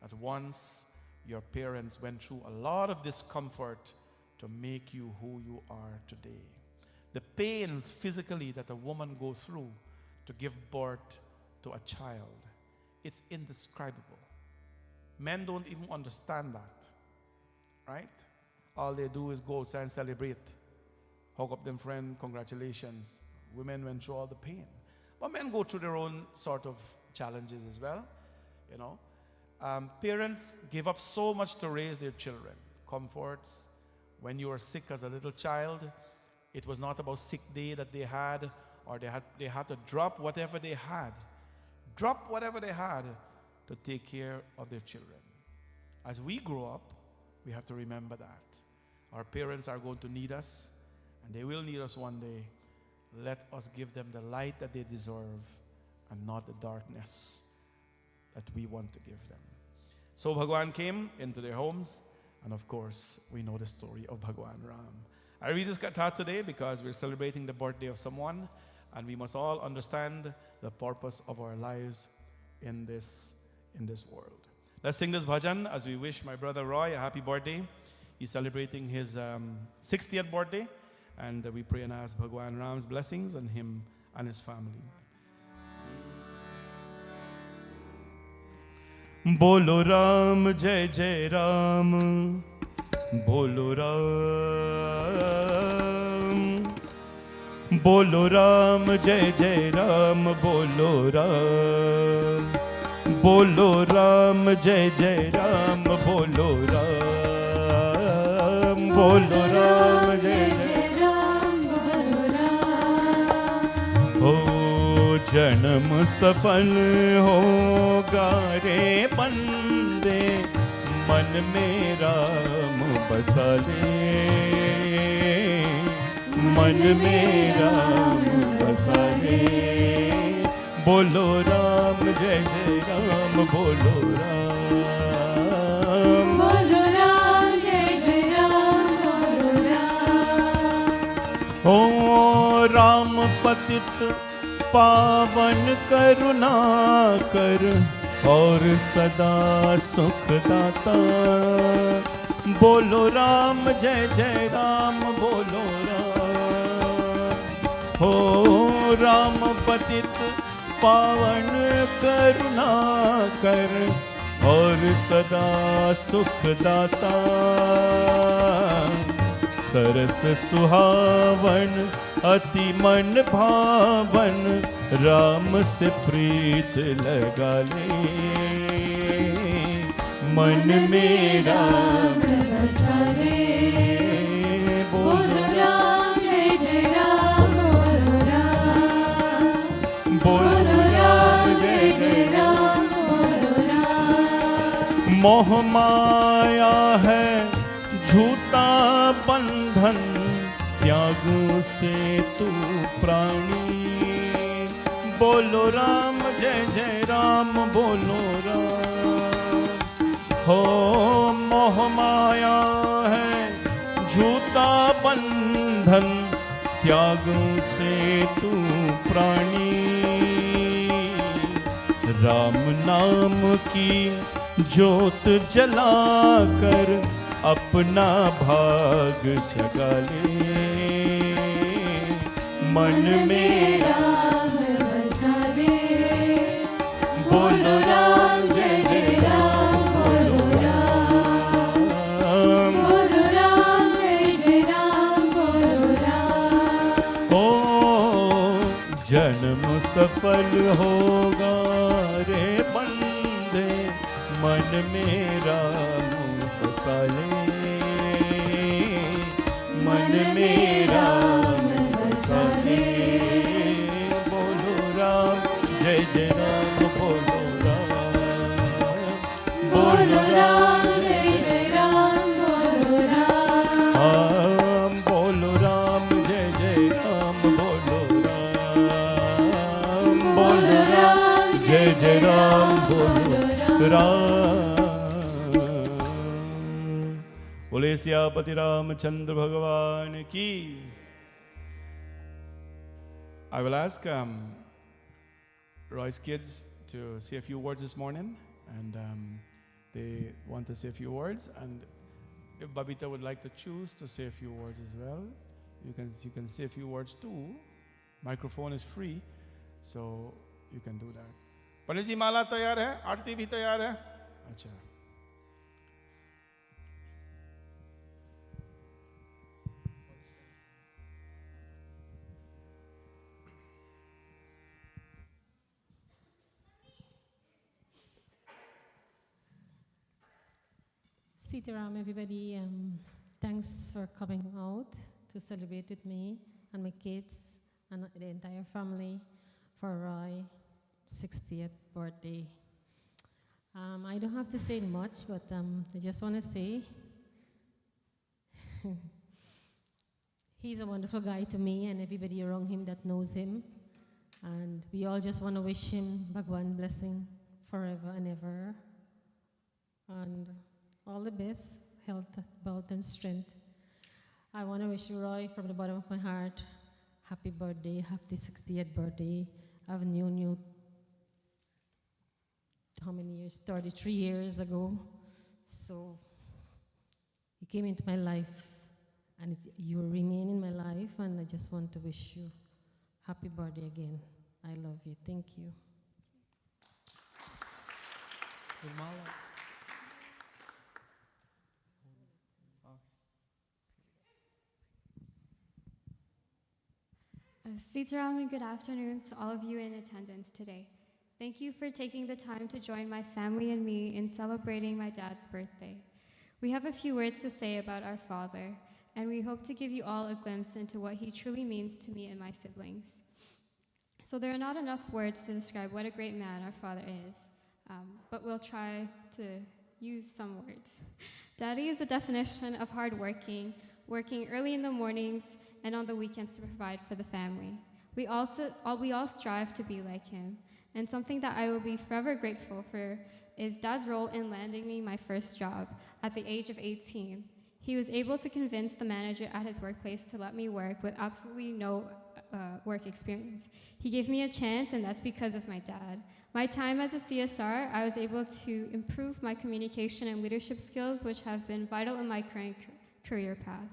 S1: that once your parents went through a lot of discomfort to make you who you are today. The pains physically that a woman goes through to give birth to a child, it's indescribable. Men don't even understand that, right? All they do is go outside and celebrate. Hug up them friend, congratulations. Women went through all the pain. But men go through their own sort of challenges as well, you know. Parents give up so much to raise their children. Comforts. When you were sick as a little child, it was not about sick day that they had, or they had to drop whatever they had. Drop whatever they had to take care of their children. As we grow up, we have to remember that. Our parents are going to need us, and they will need us one day. Let us give them the light that they deserve and not the darkness that we want to give them. So Bhagwan came into their homes, and of course, we know the story of Bhagwan Ram. I read this katha today because we're celebrating the birthday of someone, and we must all understand the purpose of our lives in this world. Let's sing this bhajan as we wish my brother Roy a happy birthday. He's celebrating his 60th birthday, and we pray and ask Bhagwan Ram's blessings on him and his family. Bolo Ram, Jai Jai Ram. Bolo Ram. Bolo Ram, Jai Jai Ram. Bolo Ram. Bolo Ram, Jai Jai Ram. Bolo Ram. Bolo Ram, Jai Jai Ram. Bolo Ram. हो जन्म सफल होगा रे बंदे, मन में राम बसा ले, मन में राम बसा ले. बोलो राम जय जय राम, बोलो राम,
S2: बोलो राम जय जय राम, बोलो राम.
S1: ओ राम पतित पावन करुणा कर और सदा सुख दाता. बोलो राम जय जय राम बोलो राम। हो राम पतित पावन करुणा कर और सदा सुखदाता। सरस सुहावन अति मन भावन राम से प्रीत लगा ले। मन मेरा
S2: बसा ले। बोलो राम जय जय राम बोलो राम।
S1: बोलो राम जय जय
S2: राम बोलो राम।
S1: मोह माया है झूठा बंधन त्याग से तू प्राणी। बोलो राम जय जय राम बोलो राम। हो मोह माया है झूठा बंधन त्याग से तू प्राणी। राम नाम की ज्योत जलाकर अपना भाग जगा ले। मन में
S2: राम बसा ले।
S1: बोलो
S2: राम जय जय राम बोलो राम। बोलो राम जय जय राम बोलो राम।
S1: ओ जन्म सफल होगा रे बंदे मन में राम बसा ले। मन में राम बसा ले। बोलो राम जय जय राम बोलो राम।
S2: बोलो राम जय जय राम बोलो राम।
S1: बोलो राम जय जय राम बोलो राम। बोलो राम जय जय राम बोलो राम। बोले सियापति रामचंद्र भगवान की। I will ask Roy's kids to say a few words this morning, and they want to say a few words. And if Babita would like to choose to say a few words as well, you can say a few words too. Microphone is free, so you can do that. पंडित जी माला तैयार है, आरती भी तैयार है। अच्छा,
S4: Sitaram, everybody, thanks for coming out to celebrate with me and my kids and the entire family for Roy's 60th birthday. I don't have to say much, but I just want to say he's a wonderful guy to me and everybody around him that knows him. And we all just want to wish him Bhagwan blessing forever and ever. And all the best, health, wealth, and strength. I want to wish you, Roy, from the bottom of my heart, happy birthday, happy 60th birthday. I've known you, how many years? 33 years ago. So you came into my life, and you will remain in my life, and I just want to wish you happy birthday again. I love you. Thank you.
S5: Sitaram, and good afternoon to all of you in attendance today. Thank you for taking the time to join my family and me in celebrating my dad's birthday. We have a few words to say about our father, and we hope to give you all a glimpse into what he truly means to me and my siblings. So there are not enough words to describe what a great man our father is, but we'll try to use some words. Daddy is the definition of hardworking, working early in the mornings and on the weekends to provide for the family. We all strive to be like him, and something that I will be forever grateful for is Dad's role in landing me my first job at the age of 18. He was able to convince the manager at his workplace to let me work with absolutely no work experience. He gave me a chance, and that's because of my dad. My time as a CSR, I was able to improve my communication and leadership skills, which have been vital in my current career path.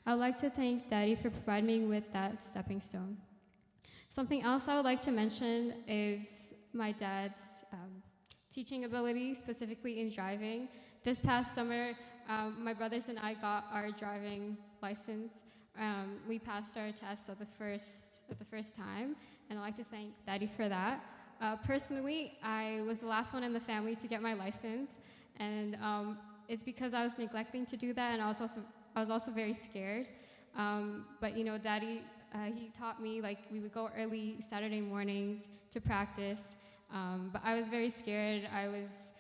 S5: I'd like to thank Daddy for providing me with that stepping stone. Something else I would like to mention is my dad's teaching ability, specifically in driving. This past summer, my brothers and I got our driving license. We passed our test at the first time, and I'd like to thank Daddy for that. Personally, I was the last one in the family to get my license, and it's because I was neglecting to do that, and I was also very scared. But you know, Daddy, he taught me, like, we would go early Saturday mornings to practice, but I was very scared. I was,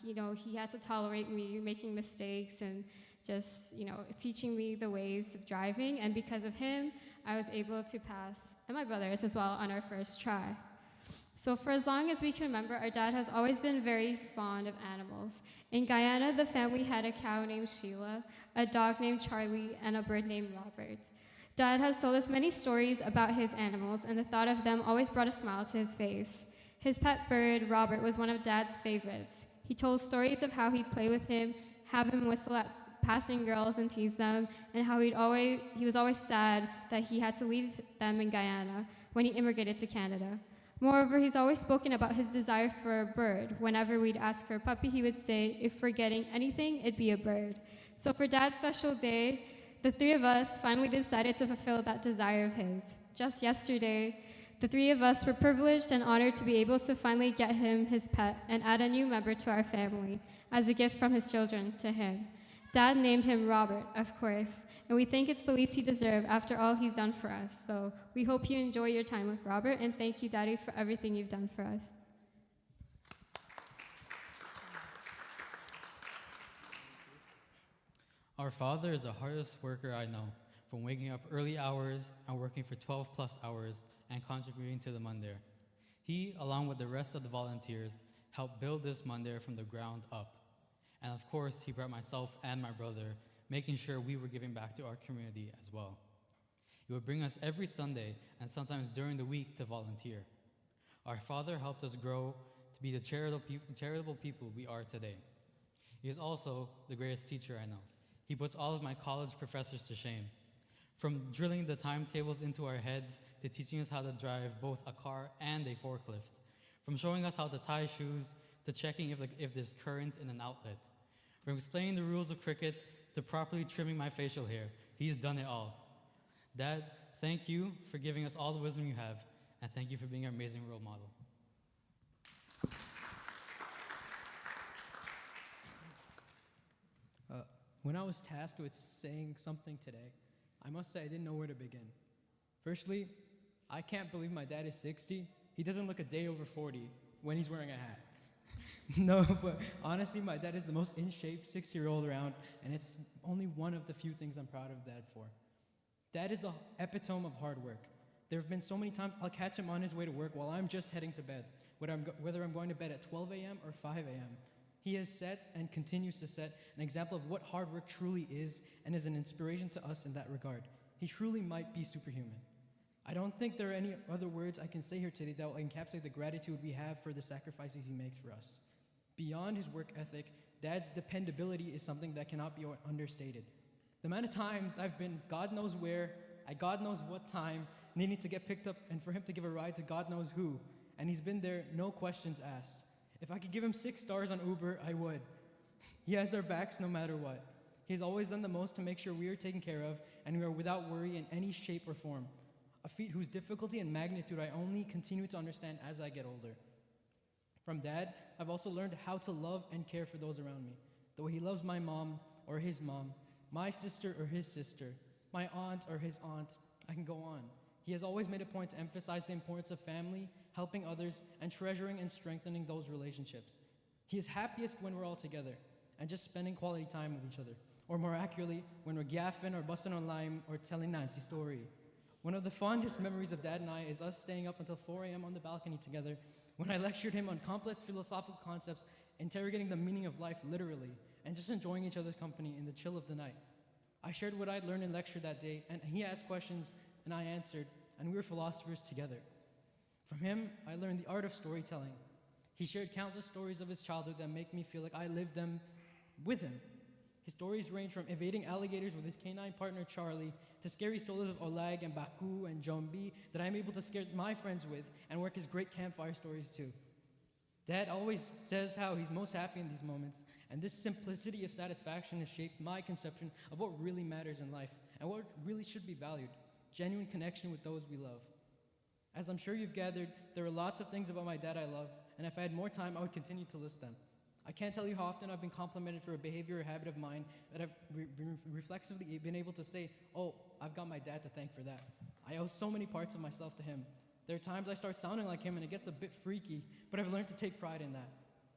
S5: you know, he had to tolerate me making mistakes and just, you know, teaching me the ways of driving, and because of him, I was able to pass, and my brothers as well, on our first try. So for as long as we can remember, our dad has always been very fond of animals. In Guyana, the family had a cow named Sheila, a dog named Charlie, and a bird named Robert. Dad has told us many stories about his animals, and the thought of them always brought a smile to his face. His pet bird, Robert, was one of Dad's favorites. He told stories of how he'd play with him, have him whistle at passing girls and tease them, and how he was always sad that he had to leave them in Guyana when he immigrated to Canada. Moreover, he's always spoken about his desire for a bird. Whenever we'd ask for a puppy, he would say, if we're getting anything, it'd be a bird. So for Dad's special day, the three of us finally decided to fulfill that desire of his. Just yesterday, the three of us were privileged and honored to be able to finally get him his pet and add a new member to our family as a gift from his children to him. Dad named him Robert, of course, and we think it's the least he deserved after all he's done for us. So we hope you enjoy your time with Robert, and thank you, Daddy, for everything you've done for us.
S6: Our father is the hardest worker I know, from waking up early hours and working for 12 plus hours and contributing to the mandir. He, along with the rest of the volunteers, helped build this mandir from the ground up. And of course, he brought myself and my brother, making sure we were giving back to our community as well. He would bring us every Sunday and sometimes during the week to volunteer. Our father helped us grow to be the charitable people we are today. He is also the greatest teacher I know. He puts all of my college professors to shame. From drilling the timetables into our heads to teaching us how to drive both a car and a forklift. From showing us how to tie shoes to checking if there's current in an outlet. From explaining the rules of cricket to properly trimming my facial hair. He's done it all. Dad, thank you for giving us all the wisdom you have, and thank you for being our amazing role model.
S7: When I was tasked with saying something today, I must say I didn't know where to begin. Firstly, I can't believe my dad is 60. He doesn't look a day over 40 when he's wearing a hat. No, but honestly, my dad is the most in-shape 60-year-old around, and it's only one of the few things I'm proud of Dad for. Dad is the epitome of hard work. There have been so many times I'll catch him on his way to work while I'm just heading to bed, whether I'm going to bed at 12 a.m. or 5 a.m. He has set and continues to set an example of what hard work truly is and is an inspiration to us in that regard. He truly might be superhuman. I don't think there are any other words I can say here today that will encapsulate the gratitude we have for the sacrifices he makes for us. Beyond his work ethic, Dad's dependability is something that cannot be understated. The amount of times I've been God knows where, at God knows what time, needing to get picked up and for him to give a ride to God knows who, and he's been there, no questions asked. If I could give him 6 stars on Uber, I would. He has our backs no matter what. He's always done the most to make sure we are taken care of and we are without worry in any shape or form. A feat whose difficulty and magnitude I only continue to understand as I get older. From Dad, I've also learned how to love and care for those around me. The way he loves my mom or his mom, my sister or his sister, my aunt or his aunt, I can go on. He has always made a point to emphasize the importance of family, helping others, and treasuring and strengthening those relationships. He is happiest when we're all together and just spending quality time with each other. Or more accurately, when we're gaffing or busting on lime or telling Nancy's story. One of the fondest memories of Dad and I is us staying up until 4 a.m. on the balcony together when I lectured him on complex philosophical concepts, interrogating the meaning of life literally, and just enjoying each other's company in the chill of the night. I shared what I'd learned in lecture that day, and he asked questions, and I answered, and we were philosophers together. From him, I learned the art of storytelling. He shared countless stories of his childhood that make me feel like I lived them with him. His stories range from evading alligators with his canine partner Charlie to scary stories of Olag and Baku and Jombi that I'm able to scare my friends with and work his great campfire stories too. Dad always says how he's most happy in these moments, and this simplicity of satisfaction has shaped my conception of what really matters in life and what really should be valued: genuine connection with those we love. As I'm sure you've gathered, there are lots of things about my dad I love, and if I had more time, I would continue to list them. I can't tell you how often I've been complimented for a behavior or habit of mine that I've reflexively been able to say, oh, I've got my dad to thank for that. I owe so many parts of myself to him. There are times I start sounding like him and it gets a bit freaky, but I've learned to take pride in that.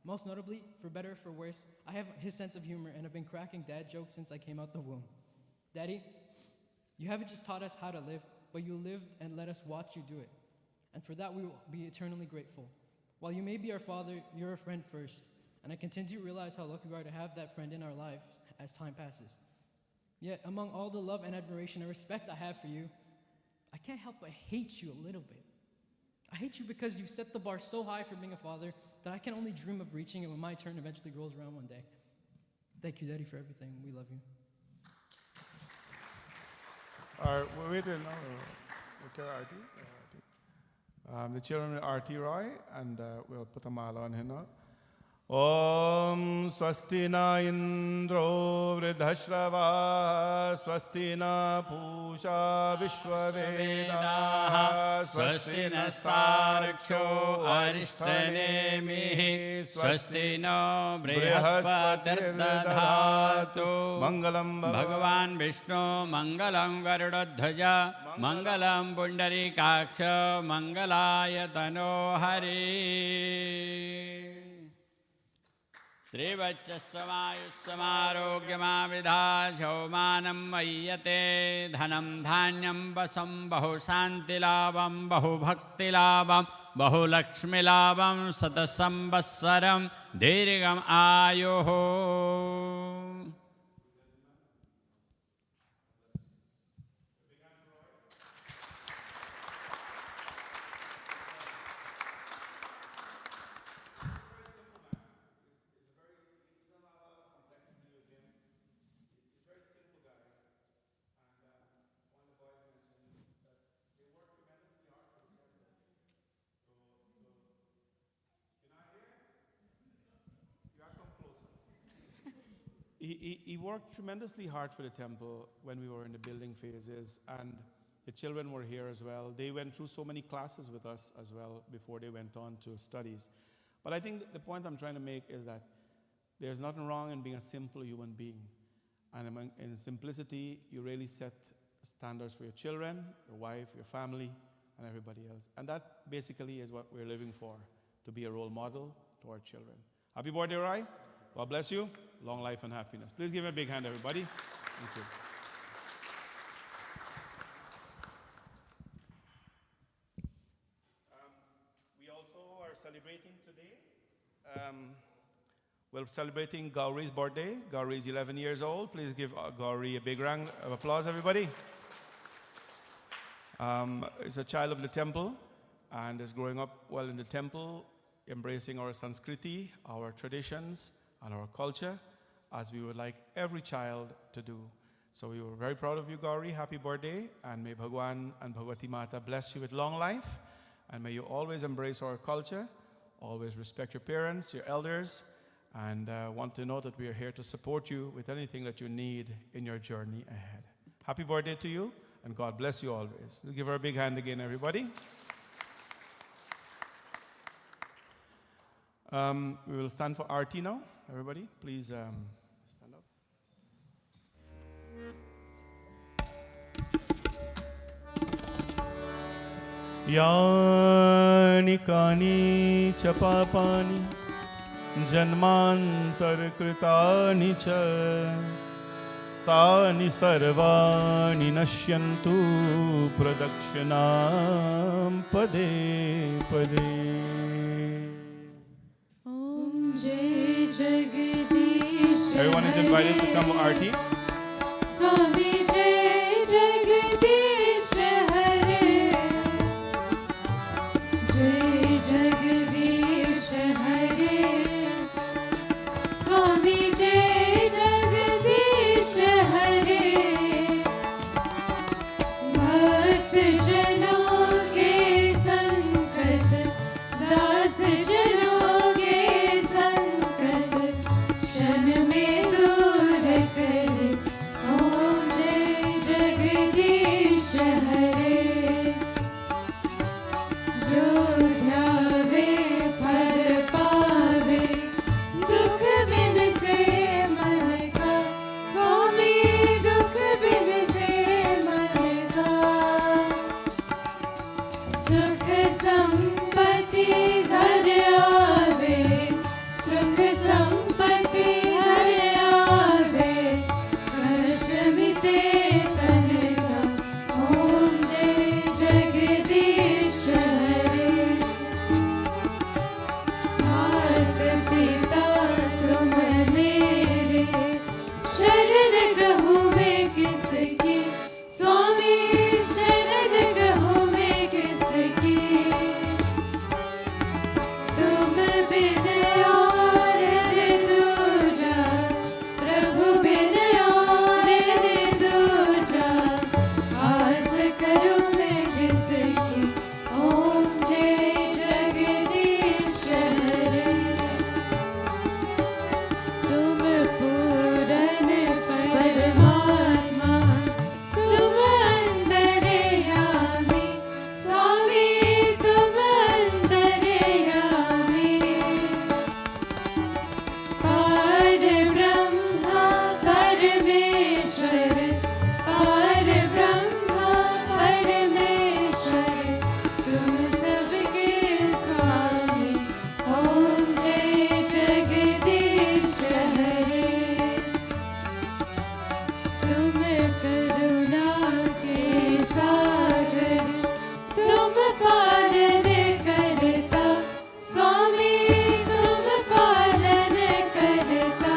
S7: Most notably, for better or for worse, I have his sense of humor and have been cracking dad jokes since I came out the womb. Daddy, you haven't just taught us how to live, but you lived and let us watch you do it. And for that, we will be eternally grateful. While you may be our father, you're a friend first. And I continue to realize how lucky we are to have that friend in our lives as time passes. Yet, among all the love and admiration and respect I have for you, I can't help but hate you a little bit. I hate you because you've set the bar so high for being a father that I can only dream of reaching it when my turn eventually rolls around one day. Thank you, Daddy, for everything. We love you.
S1: All right, we're waiting now. Okay, RT. The children are RT Roy, and we'll put a mala on him now. Om swasti na indro vridhashrava swasti na pusha vishwavedaha
S8: swasti nastariksho arishthanemihi swasti no brihaspatirdadhatu mangalam Bhagavan Vishnu mangalam Garudadhwaja mangalam Pundarikaksha mangalaya Tanohari श्रीवत्समायुष्यमारोग्यमाविधाझौ मानं मय्यते धनं धान्यं वसं बहुशान्तिलाभं बहुभक्तिलाभं बहुलक्ष्मीलाभं शतसंवत्सरं दीर्घम् आयुः
S1: He worked tremendously hard for the temple when we were in the building phases, and the children were here as well. They went through so many classes with us as well before they went on to studies. But I think the point I'm trying to make is that there's nothing wrong in being a simple human being. And in simplicity, you really set standards for your children, your wife, your family, and everybody else. And that basically is what we're living for, to be a role model to our children. Happy birthday, Rai. God bless you. Long life and happiness. Please give him a big hand, everybody. Thank you. We also are celebrating today. We're celebrating Gauri's birthday. Gauri is 11 years old. Please give Gauri a big round of applause, everybody. Is a child of the temple and is growing up well in the temple, embracing our Sanskriti, our traditions, and our culture, as we would like every child to do. So we were very proud of you, Gauri. Happy birthday, and may Bhagwan and Bhagwati Mata bless you with long life, and may you always embrace our culture, always respect your parents, your elders, and want to know that we are here to support you with anything that you need in your journey ahead. Happy birthday to you, and God bless you always. We'll give her a big hand again, everybody. We will stand for Aarti now. Everybody, please stand up. Yani kani cha papani janmantar kritani cha tani sarvani nashyantu pradakshinam pade pade. Everyone is invited to come to Aarti.
S2: Swami Jai Jagadish Hare हरे जो ध्यावे फल पावे दुख बिन से मन का स्वामी दुख बिन से मन का सुख संपत्ति घर आवे सुख संपत्ति घर आवे कष्ट मिटे तन का ओम जय जगदीश हरे मात पिता तुम मेरे शरण कहूँ मैं किसकी स्वामी शरण कहूँ मैं किसकी तुम बिन और दूजा प्रभु बिन और दूजा आस करूँ मैं किसकी ओम जय जगदीश हरे तुम पूरन परमात्मा तुम अंतर्यामी स्वामी तुम अंतर्यामी पार ब्रह्मा परमेश्वर पार ब्रह्मा परमेश्वर तुम सबके स्वामी ओम जय जगदीश हरे तुम करुणा के सागर तुम पालन करता स्वामी तुम पालन करता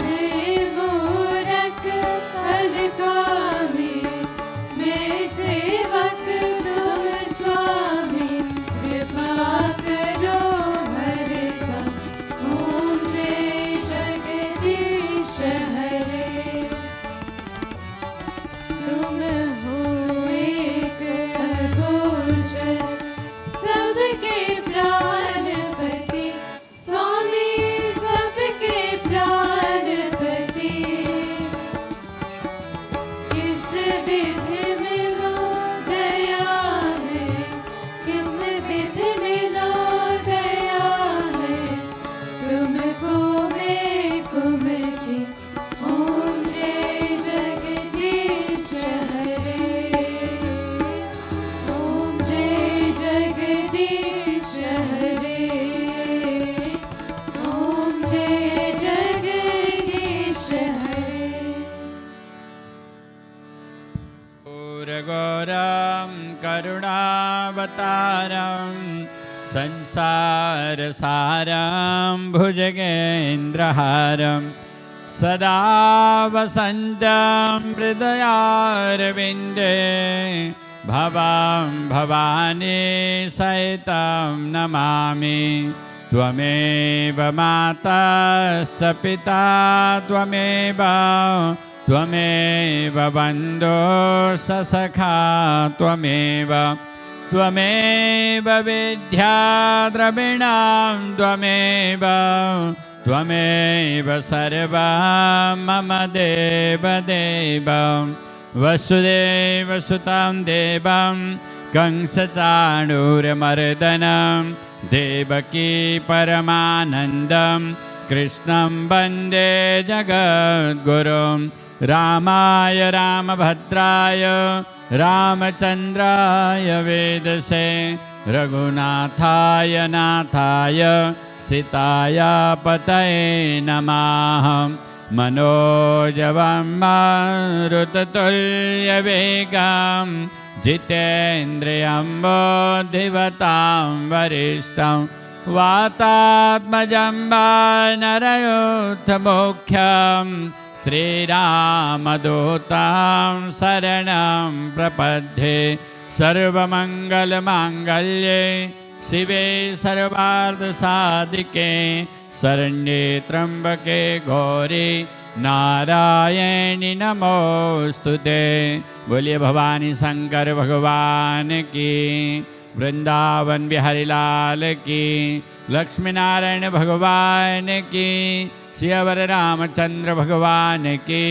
S2: मैं मूरख अलकामी मैं सेवक तुम स्वामी कृपा करो भरता ओम जय जगदीश हरे तुम हो एक अगोचर सबके प्राणपति स्वामी सबके प्राणपति किस विधि मिलो दया है किस विधि मिलो दया है तुमको मैं कुमति ओम जय जगदीश हरे ओम जय जगदीश हरे ओम जय जगदीश हरे
S8: घोरघोरं करुणावतारं संसारसारं भुजगेन्द्रहारं सदा वसन्तं हृदयारविन्दे भवां भवानी सहितं नमामि त्वमेव माताश्च पिता त्वमेव त्वमेव बन्धुश्च सखा त्वमेव त्वमेव विद्या द्रविणां त्वमेव त्वमेव सर्वं मम देवदेव वसुदेवसुतं देवं कंसचाणूरमर्दनं देवकी परमानन्दं कृष्णं वन्दे जगद्गुरुं रामाय रामभद्राय रामचन्द्राय वेदसे रघुनाथाय नाथाय सीताय पतये नमः मनोजवं मारुततुल्यवेगं जितेन्द्रियं बुद्धिमतां वरिष्ठं वातात्मजं वानरयोत्थमुख्यं श्रीरामदूतं शरणं प्रपद्ये सर्वमङ्गलमाङ्गल्ये शिवे सर्वार्थसाधिके शरण्ये त्र्यम्बके गौरी नारायणी नमोस्तुते। बोलिए भवानी शंकर भगवान की, वृंदावन बिहारी लाल की, लक्ष्मी नारायण भगवान की, सियावर रामचंद्र भगवान की,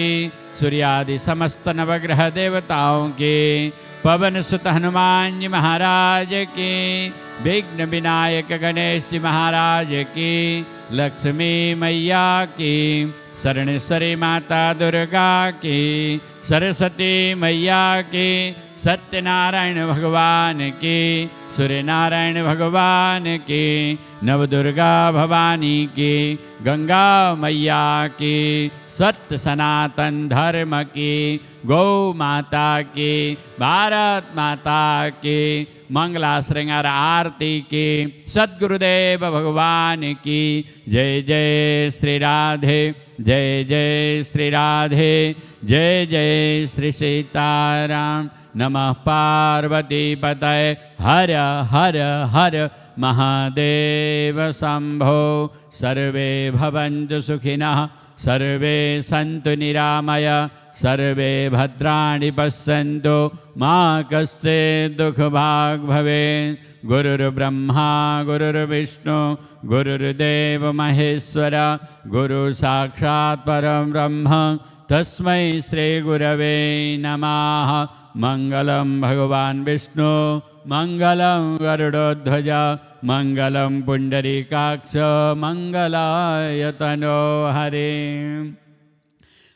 S8: सूर्यादि समस्त नवग्रह देवताओं की, पवन सुत हनुमान जी महाराज की, विघ्न विनायक गणेश जी महाराज की, लक्ष्मी मैया की, शरणेश्वरी माता दुर्गा की, सरस्वती मैया की, सत्यनारायण भगवान की, सूर्य नारायण भगवान की, नवदुर्गा भवानी की, गंगा मैया की, सत्य सनातन धर्म की, गौ माता की, भारत माता की, मंगला श्रृंगार आरती की, सद्गुरुदेव भगवान की जय। जय श्री राधे, जय जय श्री राधे, जय जय श्री सीताराम। नमः पार्वती पतये, हर हर हर महादेव शंभो। सर्वे भवन्तु सुखिनः, सर्वे सन्तु निरामय, सर्वे भद्राणि पश्यन्तु, मा कश्चित् दुःखभाग् भवेत्। गुरुर्ब्रह्मा गुरुर्विष्णु गुरुर्देव महेश्वर, गुरु साक्षात् परं ब्रह्म, तस्मै श्री गुरवे नमः। मंगलम भगवान विष्णु, मंगलम गरुडध्वज, मंगलम पुंडरीकाक्ष, मंगलाय तनो हरे।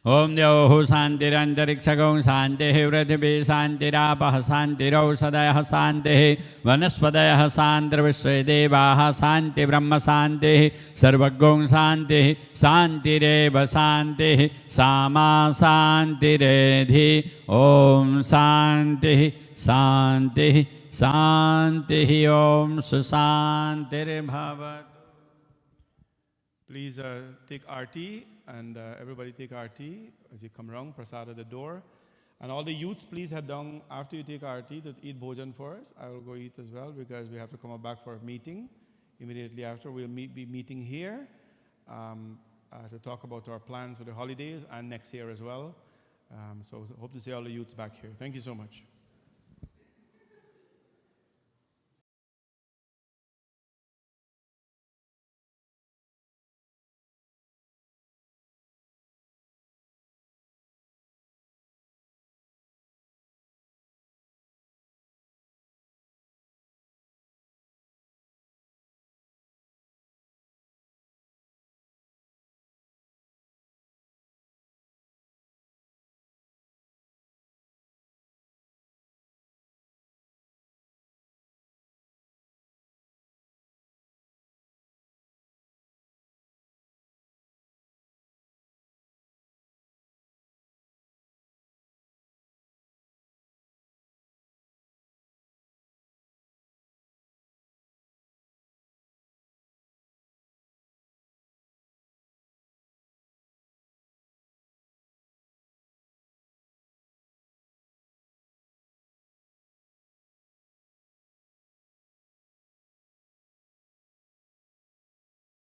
S8: ओम द्यौः शान्तिरन्तरिक्षगं शान्तिः, पृथिवी शान्तिरापः शान्तिरौषधयः शान्तिः, वनस्पतयः शान्तिर्विश्वे देवाः शान्ति ब्रह्म शान्तिः, सर्वगं शान्तिः शान्तिरेव शान्तिः, सामा शान्तिरेधि। ओम शान्तिः शान्तिः शान्तिः, ओम सुशान्तिर्भवतु।
S1: Please take RT, and everybody take RT as you come around, prasad at the door. And all the youths, please head down after you take RT to eat bhojan first. I will go eat as well because we have to come back for a meeting immediately after. We'll be meeting here to talk about our plans for the holidays and next year as well. So hope to see all the youths back here. Thank you so much.